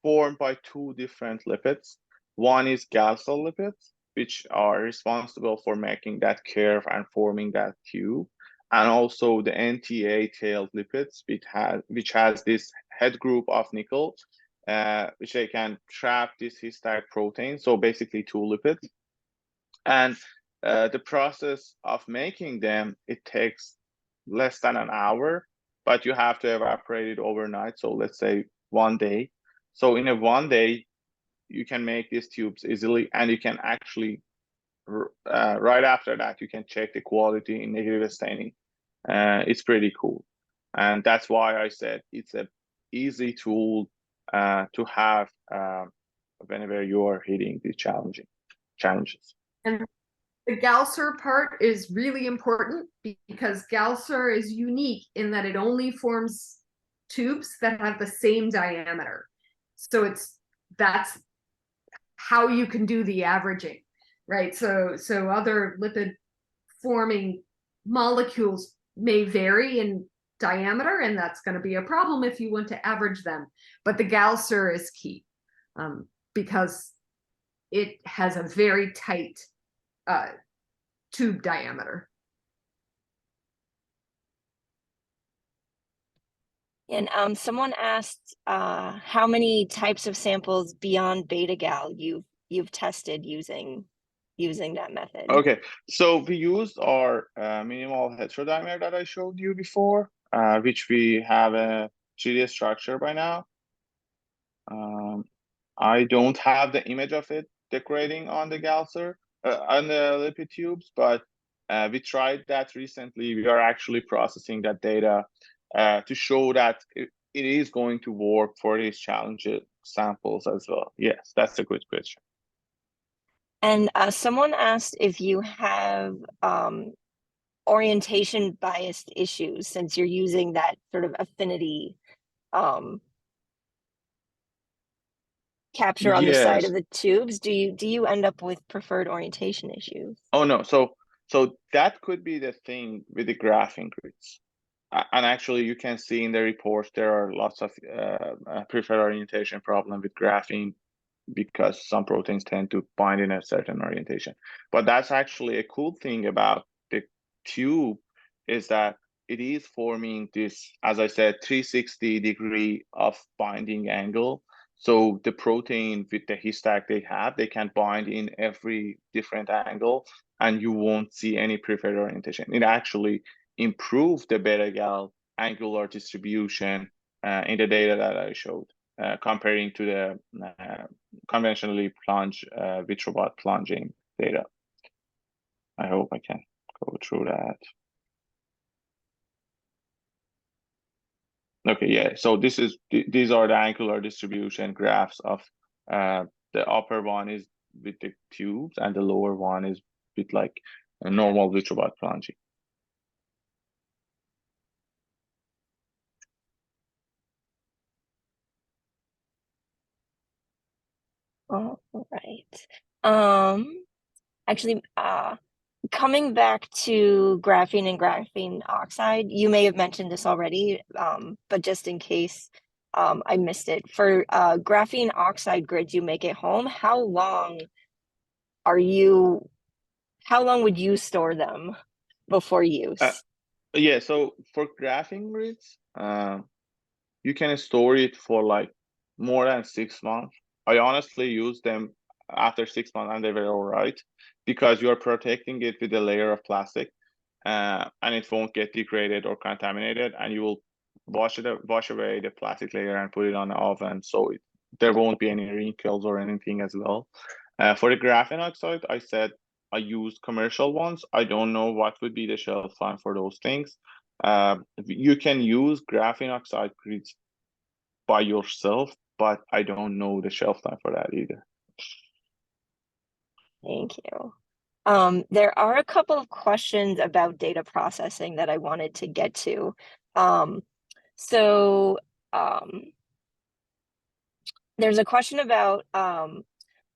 formed by two different lipids. One is Galsol lipids, which are responsible for making that curve and forming that tube, and also the NTA tailed lipids, which has this head group of nickel, which they can trap this histag protein. So basically two lipids. And the process of making them, it takes less than an hour, but you have to evaporate it overnight. So let's say 1 day. So in a 1 day, you can make these tubes easily, and you can actually, right after that, you can check the quality in negative staining. It's pretty cool. And that's why I said it's an easy tool to have whenever you are hitting these challenges. The Galser part is really important because Galser is unique in that it only forms tubes that have the same diameter. So that's how you can do the averaging, right? So other lipid forming molecules may vary in diameter, and that's going to be a problem if you want to average them. But the Galser is key because it has a very tight tube diameter. And someone asked how many types of samples beyond beta gal you've tested using that method. Okay, so we used our minimal heterodimer that I showed you before, which we have a 3D structure by now. I don't have the image of it decorating on the Galser, on the lipid tubes, but we tried that recently. We are actually processing that data to show that it is going to work for these challenging samples as well. Yes, that's a good question. And someone asked if you have orientation biased issues since you're using that sort of affinity capture on the side Yes. of the tubes. Do you end up with preferred orientation issues? Oh no, so that could be the thing with the graphene grids. And actually, you can see in the reports there are lots of preferred orientation problem with graphene because some proteins tend to bind in a certain orientation. But that's actually a cool thing about the tube is that it is forming this, as I said, 360-degree of binding angle. So the protein with the histag they can bind in every different angle, and you won't see any preferred orientation. It actually improved the beta-gal angular distribution in the data that I showed, comparing to the conventionally plunge vitrobot plunging data. I hope I can go through that. Okay, yeah. So these are the angular distribution graphs of the upper one is with the tubes, and the lower one is with like a normal vitrobot plunging. All right. Actually, coming back to graphene and graphene oxide, you may have mentioned this already, but just in case I missed it, for graphene oxide grids you make at home, how long would you store them before use? Yeah, so for graphene grids, you can store it for like more than 6 months. I honestly used them after 6 months and they were all right because you are protecting it with a layer of plastic, and it won't get degraded or contaminated, and you will wash away the plastic layer and put it on the oven, so there won't be any wrinkles or anything as well. For the graphene oxide, I said I used commercial ones. I don't know what would be the shelf time for those things. You can use graphene oxide grids by yourself, but I don't know the shelf time for that either. Thank you. There are a couple of questions about data processing that I wanted to get to. There's a question about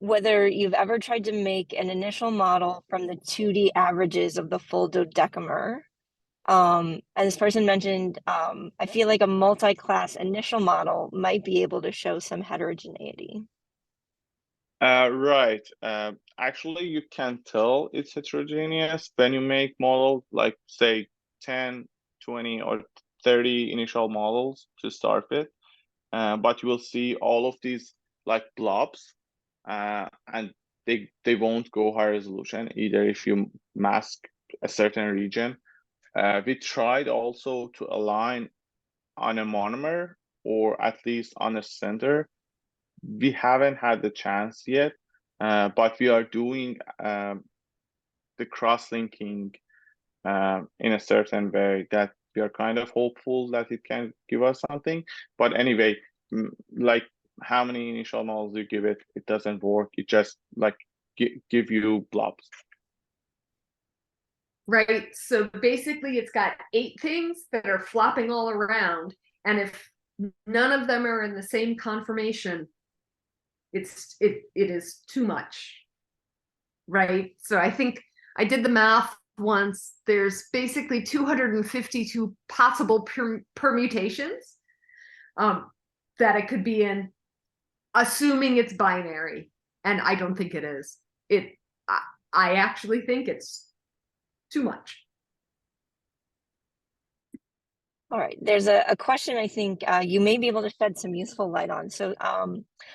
whether you've ever tried to make an initial model from the 2D averages of the full dodecamer. And this person mentioned, I feel like a multi-class initial model might be able to show some heterogeneity. Right. Actually, you can tell it's heterogeneous when you make models like, say, 10, 20, or 30 initial models to start with. But you will see all of these like blobs, and they won't go high resolution either if you mask a certain region. We tried also to align on a monomer or at least on a center. We haven't had the chance yet, but we are doing the cross-linking in a certain way that we are kind of hopeful that it can give us something. But anyway, like how many initial models you give it, it doesn't work. It just like give you blobs. right? So basically it's got 8 things that are flopping all around. And if none of them are in the same conformation, it is too much, right? So I think I did the math once. There's basically 252 possible permutations that it could be in, assuming it's binary. And I don't think it is. I actually think it's too much. All right, there's a question I think you may be able to shed some useful light on. So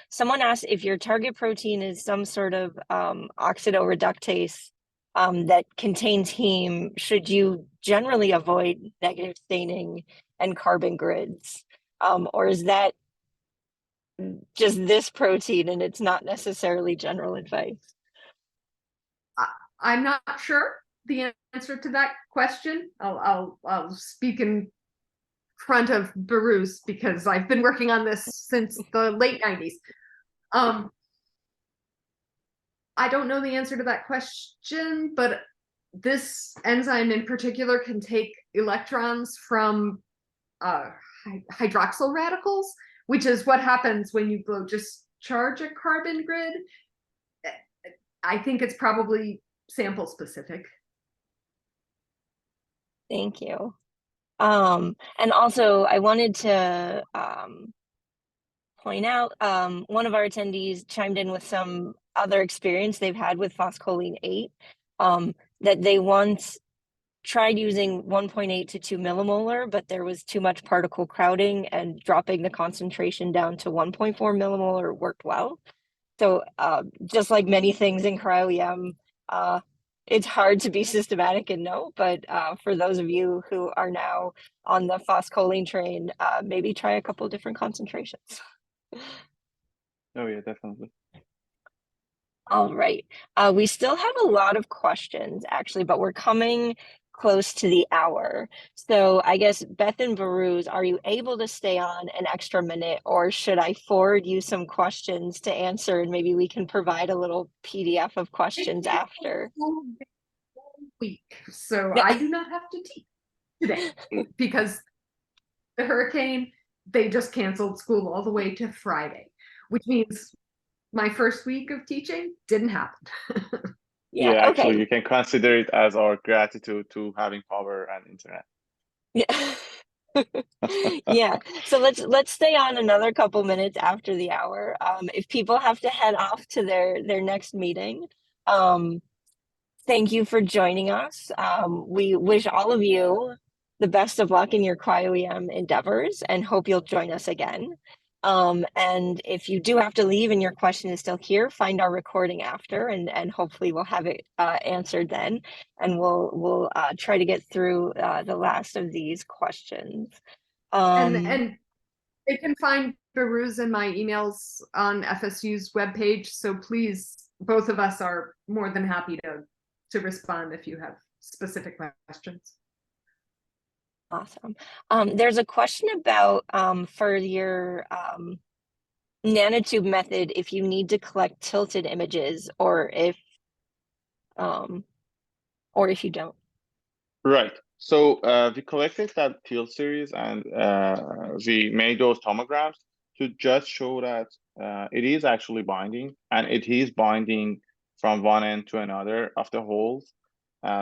someone asked if your target protein is some sort of oxidoreductase that contains heme, should you generally avoid negative staining and carbon grids? Or is that just this protein and it's not necessarily general advice? I'm not sure the answer to that question. I'll speak in front of Behrouz because I've been working on this since the late 90s. I don't know the answer to that question, but this enzyme in particular can take electrons from hydroxyl radicals, which is what happens when you go just charge a carbon grid. I think it's probably sample specific. Thank you. And also I wanted to point out, one of our attendees chimed in with some other experience they've had with phospholine 8, that they once tried using 1.8 to 2 millimolar, but there was too much particle crowding, and dropping the concentration down to 1.4 millimolar worked well. So just like many things in cryo-EM, it's hard to be systematic and know, but for those of you who are now on the phospholine train, maybe try a couple different concentrations. Oh yeah, definitely. All right. We still have a lot of questions actually, but we're coming close to the hour. So I guess Beth and Behrouz, are you able to stay on an extra minute, or should I forward you some questions to answer and maybe we can provide a little PDF of questions after? Week, so I do not have to teach today because the hurricane, they just canceled school all the way to Friday, which means my first week of teaching didn't happen. Yeah, Yeah, actually, okay. you can consider it as our gratitude to having power and internet. Yeah. Yeah, so let's stay on another couple minutes after the hour. If people have to head off to their next meeting, thank you for joining us. We wish all of you the best of luck in your cryo-EM endeavors and hope you'll join us again. And if you do have to leave and your question is still here, find our recording after, and hopefully we'll have it answered then, and we'll try to get through the last of these questions. And they can find Behrouz in my emails on FSU's webpage. So please, both of us are more than happy to respond if you have specific questions. Awesome. There's a question about for your nanotube method, if you need to collect tilted images, or if you don't. Right. So we collected that tilt series and we made those tomograms to just show that it is actually binding, and it is binding from one end to another of the holes.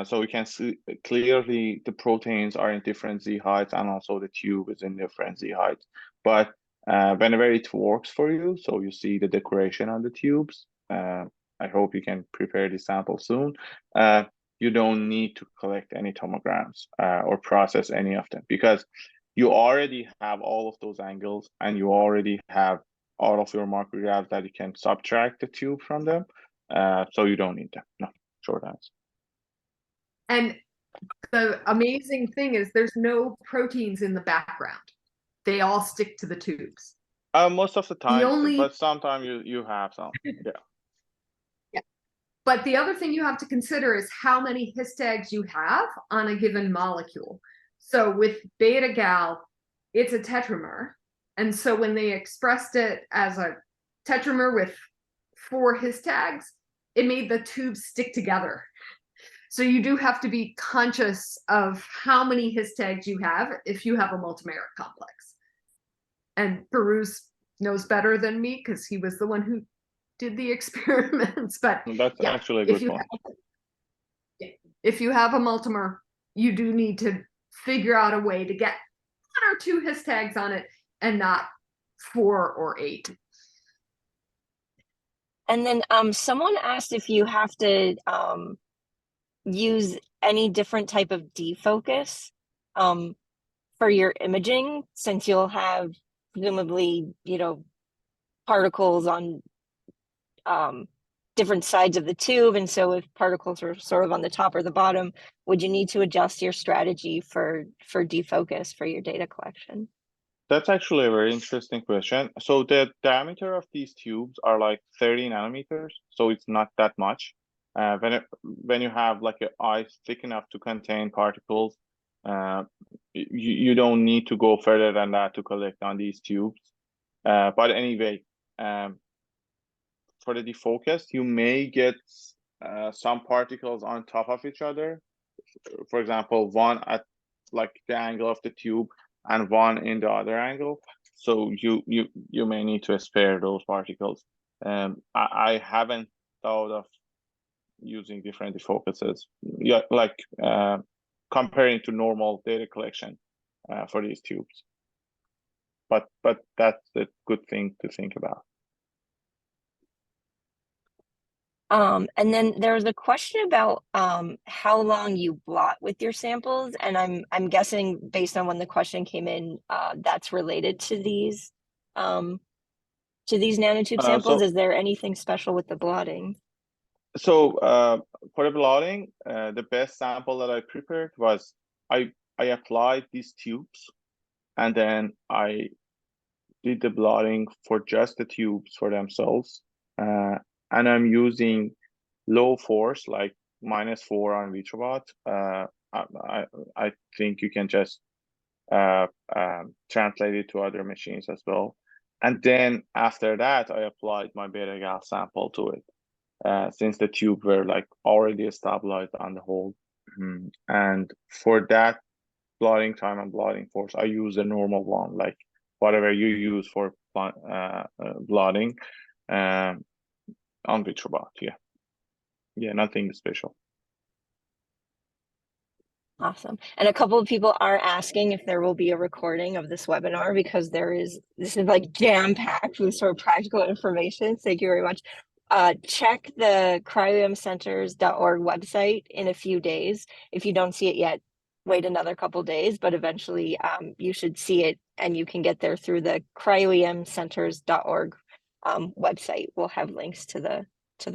So we can see clearly the proteins are in different Z heights, and also the tube is in different Z heights. But whenever it works for you, so you see the decoration on the tubes, I hope you can prepare the sample soon. You don't need to collect any tomograms or process any of them, because you already have all of those angles, and you already have all of your micrographs that you can subtract the tube from them. So you don't need them. No, short answer. And the amazing thing is there's no proteins in the background. They all stick to the tubes. Most of the time, but sometimes you have some. Yeah. Yeah. But the other thing you have to consider is how many his tags you have on a given molecule. So with beta gal, it's a tetramer. And so when they expressed it as a tetramer with 4 his tags, it made the tubes stick together. So you do have to be conscious of how many his tags you have if you have a multimeric complex. And Behrouz knows better than me because he was the one who did the experiments. But That's yeah, actually a good point. if you have a multimer, you do need to figure out a way to get 1 or 2 his tags on it and not 4 or 8. And then someone asked if you have to use any different type of defocus for your imaging, since you'll have presumably, particles on different sides of the tube. And so if particles are sort of on the top or the bottom, would you need to adjust your strategy for defocus for your data collection? That's actually a very interesting question. So the diameter of these tubes are like 30 nanometers, so it's not that much. When you have like an eye thick enough to contain particles, you don't need to go further than that to collect on these tubes. But anyway, for the defocus, you may get some particles on top of each other. For example, one at like the angle of the tube and one in the other angle. So you may need to spare those particles. I haven't thought of using different defocuses, yeah, like comparing to normal data collection for these tubes. But that's a good thing to think about. And then there was a question about how long you blot with your samples, and I'm guessing based on when the question came in, that's related to these nanotube samples. Is there anything special with the blotting? So for the blotting, the best sample that I prepared was I applied these tubes, and then I did the blotting for just the tubes for themselves. And I'm using low force, like -4 on VitroBot. I think you can just translate it to other machines as well. And then after that, I applied my beta gas sample to it, since the tube were like already stabilized on the hole. And for that blotting time and blotting force, I use a normal one, like whatever you use for blotting on VitroBot. Yeah, nothing special. Awesome. And a couple of people are asking if there will be a recording of this webinar, because this is like jam-packed with sort of practical information. Thank you very much. Check the cryo-EM-centers.org website in a few days. If you don't see it yet, wait another couple days, but eventually you should see it, and you can get there through the cryo-EM-centers.org website. We'll have links to the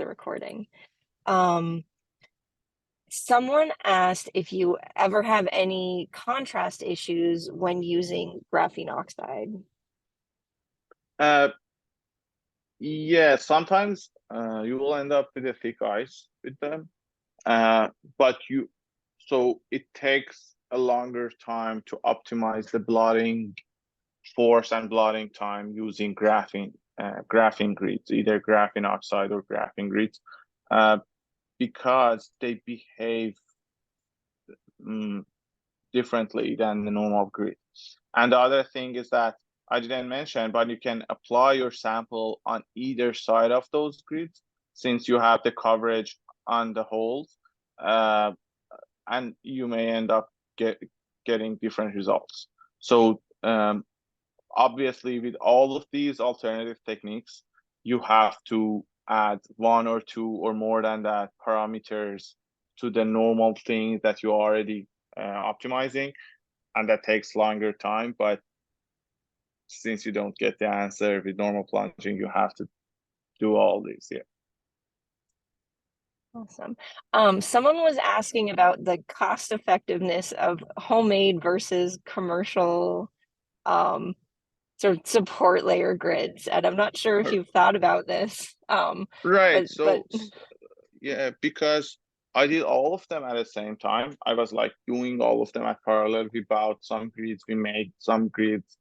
recording. Someone asked if you ever have any contrast issues when using graphene oxide. Yeah, sometimes you will end up with a thick ice with them, but so it takes a longer time to optimize the blotting force and blotting time using graphene grids, either graphene oxide or graphene grids, because they behave differently than the normal grid. And the other thing is that I didn't mention, but you can apply your sample on either side of those grids, since you have the coverage on the holes, and you may end up getting different results. So obviously, with all of these alternative techniques, you have to add 1 or 2 or more than that parameters to the normal thing that you're already optimizing, and that takes longer time. But since you don't get the answer with normal plunging, you have to do all this. Yeah. Awesome. Someone was asking about the cost effectiveness of homemade versus commercial sort of support layer grids, and I'm not sure if you've thought about this. Right. Yeah, because I did all of them at the same time. I was like doing all of them at parallel. We bought some grids, we made some grids,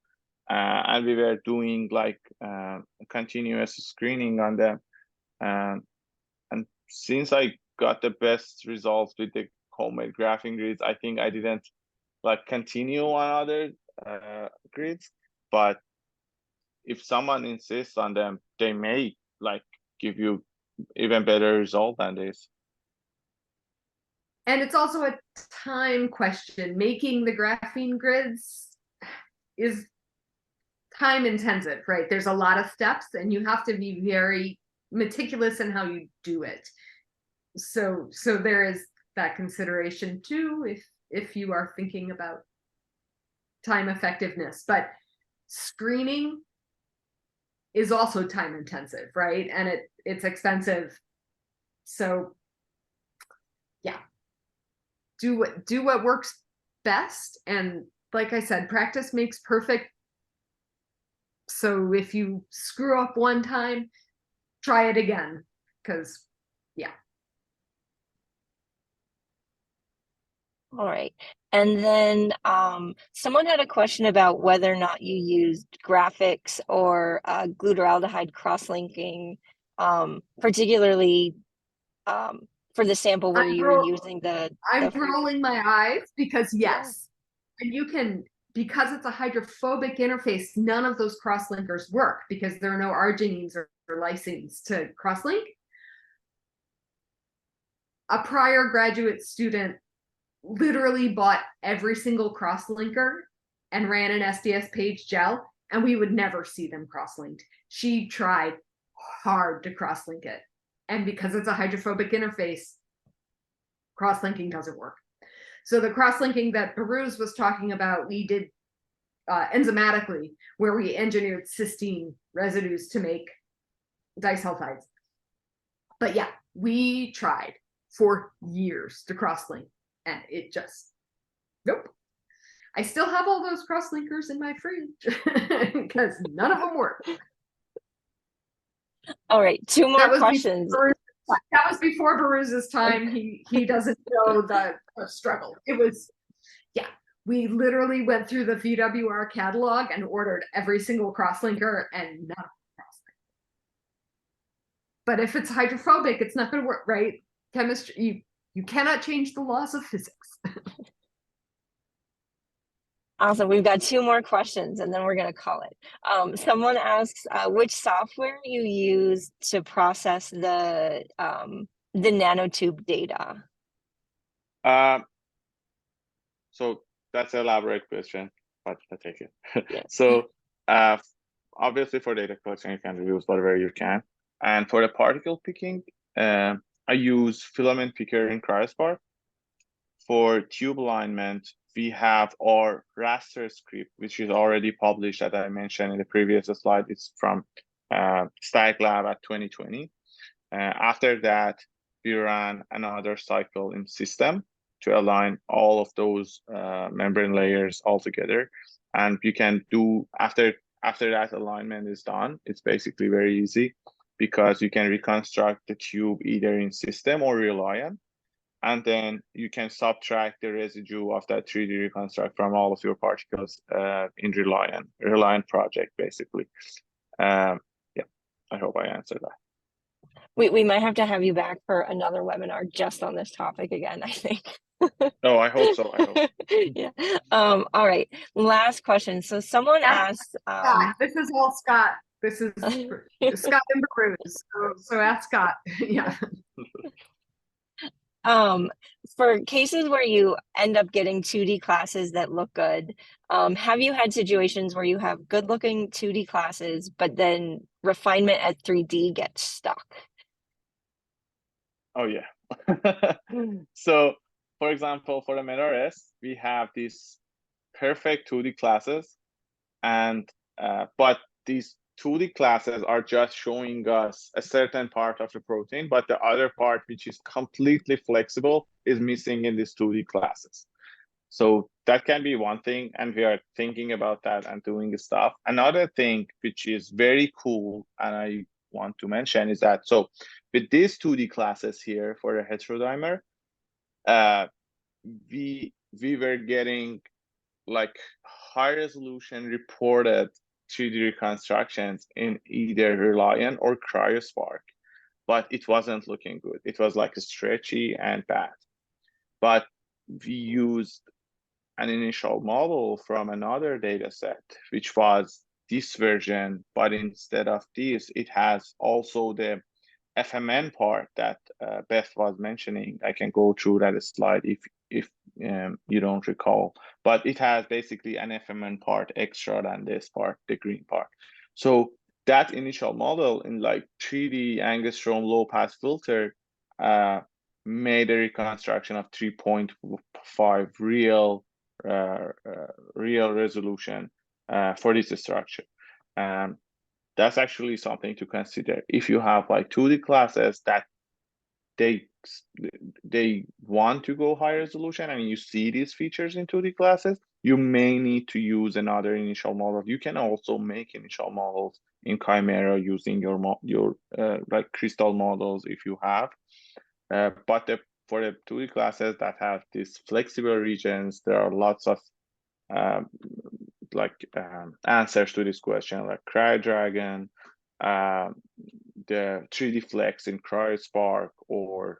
and we were doing like continuous screening on them. And since I got the best results with the homemade graphing grids. I think I didn't like continue on other grids, but if someone insists on them, they may like give you even better result than this. And it's also a time question. Making the graphene grids is time intensive, right? There's a lot of steps and you have to be very meticulous in how you do it. So there is that consideration too, if you are thinking about time effectiveness. But screening is also time intensive, right? And it's expensive. So yeah, do what works best. And like I said, practice makes perfect. So if you screw up one time, try it again, because yeah. All right. And then someone had a question about whether or not you used graphics or glutaraldehyde cross-linking, particularly for the sample where you were using I'm rolling my eyes because yes, and you can, because it's a hydrophobic interface, none of those cross-linkers work because there are no arginines or lysines to cross-link. A prior graduate student literally bought every single cross-linker and ran an SDS page gel, and we would never see them cross-linked. She tried hard to cross-link it. And because it's a hydrophobic interface, cross-linking doesn't work. So the cross-linking that Behrouz was talking about, we did enzymatically, where we engineered cysteine residues to make disulfides. But yeah, we tried for years to cross-link, and it just, nope. I still have all those cross-linkers in my fridge because none of them work. All right, two more questions. That was before Behrouz's time. He doesn't know the struggle. It was, yeah, we literally went through the VWR catalog and ordered every single crosslinker and none of them crosslinked. But if it's hydrophobic, it's not going to work, right? Chemistry, you cannot change the laws of physics. Awesome. We've got two more questions and then we're going to call it. Someone asks which software you use to process the nanotube data. So that's an elaborate question, but I take it. Yeah. So obviously for data collection, you can use whatever you can. And for the particle picking, I use filament picker in CryoSpark. For tube alignment, we have our raster script, which is already published, that I mentioned in the previous slide. It's from Stag Lab at 2020. After that, we ran another cycle in system to align all of those membrane layers all together. And you can do, after that alignment is done, it's basically very easy because you can reconstruct the tube either in system or real-ion. And then you can subtract the residue of that 3D reconstruct from all of your particles in real-ion project, basically. Yeah, I hope I answered that. We might have to have you back for another webinar just on this topic again, I think. Oh, I hope so. I hope. Yeah. All right. Last question. So someone asked. This is all Scott. This is Scott and Behrouz. So ask Scott. Yeah. For cases where you end up getting 2D classes that look good, have you had situations where you have good looking 2D classes, but then refinement at 3D gets stuck? Oh, yeah. So, for example, for the MetaRS, we have these perfect 2D classes, and but these 2D classes are just showing us a certain part of the protein, but the other part, which is completely flexible, is missing in these 2D classes. So that can be one thing, and we are thinking about that and doing stuff. Another thing which is very cool, and I want to mention, is that so with these 2D classes here for the heterodimer, we were getting like high resolution reported 3D reconstructions in either real-ion or CryoSpark. but it wasn't looking good. It was like stretchy and bad. But we used an initial model from another data set, which was this version, but instead of this, it has also the FMN part that Beth was mentioning. I can go through that slide if you don't recall, but it has basically an FMN part extra than this part, the green part. So that initial model in like 3D angstrom low pass filter made a reconstruction of 3.5 real resolution for this structure. That's actually something to consider. If you have like 2D classes that they want to go high resolution and you see these features in 2D classes, you may need to use another initial model. You can also make initial models in Chimera using your like crystal models if you have. But for the 2D classes that have these flexible regions, there are lots of answers to this question, like CryoDragon, the 3D Flex in CryoSpark, or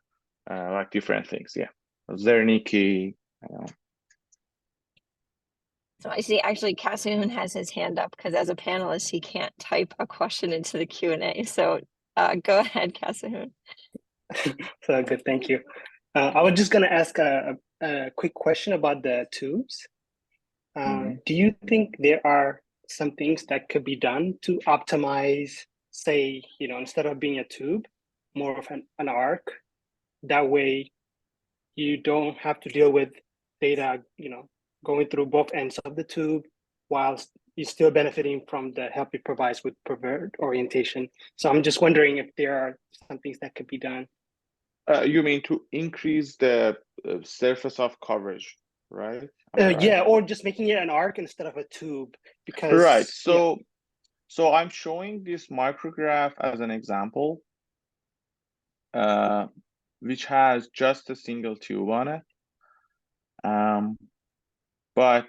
like different things. Yeah, Zerniki. So I see actually Kasun has his hand up because as a panelist, he can't type a question into the Q&A. So go ahead, Kasun. So good, thank you. I was just going to ask a quick question about the tubes. Do you think there are some things that could be done to optimize, say, instead of being a tube, more of an arc? That way you don't have to deal with data, going through both ends of the tube whilst you're still benefiting from the help it provides with preferred orientation. So I'm just wondering if there are some things that could be done. You mean to increase the surface of coverage, right? Yeah, or just making it an arc instead of a tube, because right. So I'm showing this micrograph as an example, which has just a single tube on it. But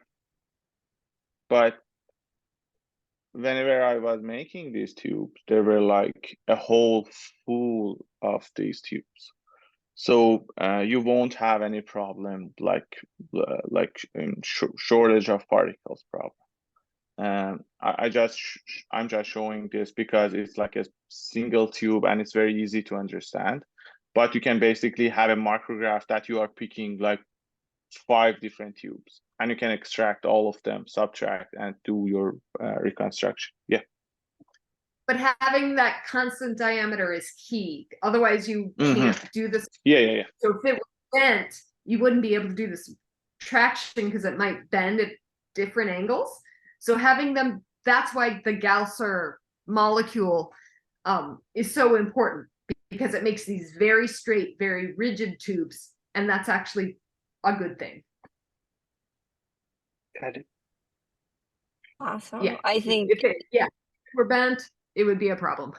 whenever I was making these tubes, there were like a hole full of these tubes. So you won't have any problem like shortage of particles problem. I'm just showing this because it's like a single tube and it's very easy to understand. But you can basically have a micrograph that you are picking like 5 different tubes, and you can extract all of them, subtract, and do your reconstruction. Yeah. But having that constant diameter is key. Otherwise, you can't do this. Yeah. So if it was bent, you wouldn't be able to do this traction because it might bend at different angles. So having them, that's why the Gausser molecule is so important, because it makes these very straight, very rigid tubes, and that's actually a good thing. Got it. Awesome. Yeah, I think if it were bent, it would be a problem.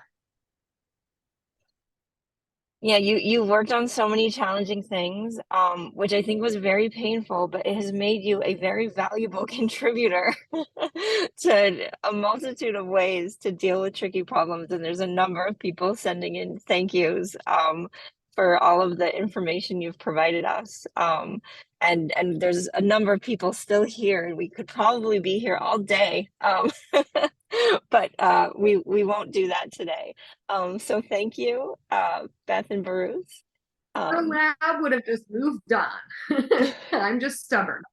yeah, you worked on so many challenging things, which I think was very painful, but it has made you a very valuable contributor to a multitude of ways to deal with tricky problems. And there's a number of people sending in thank yous for all of the information you've provided us. And there's a number of people still here, and we could probably be here all day. But we won't do that today. So thank you, Beth and Behrouz. The lab would have just moved on. I'm just stubborn.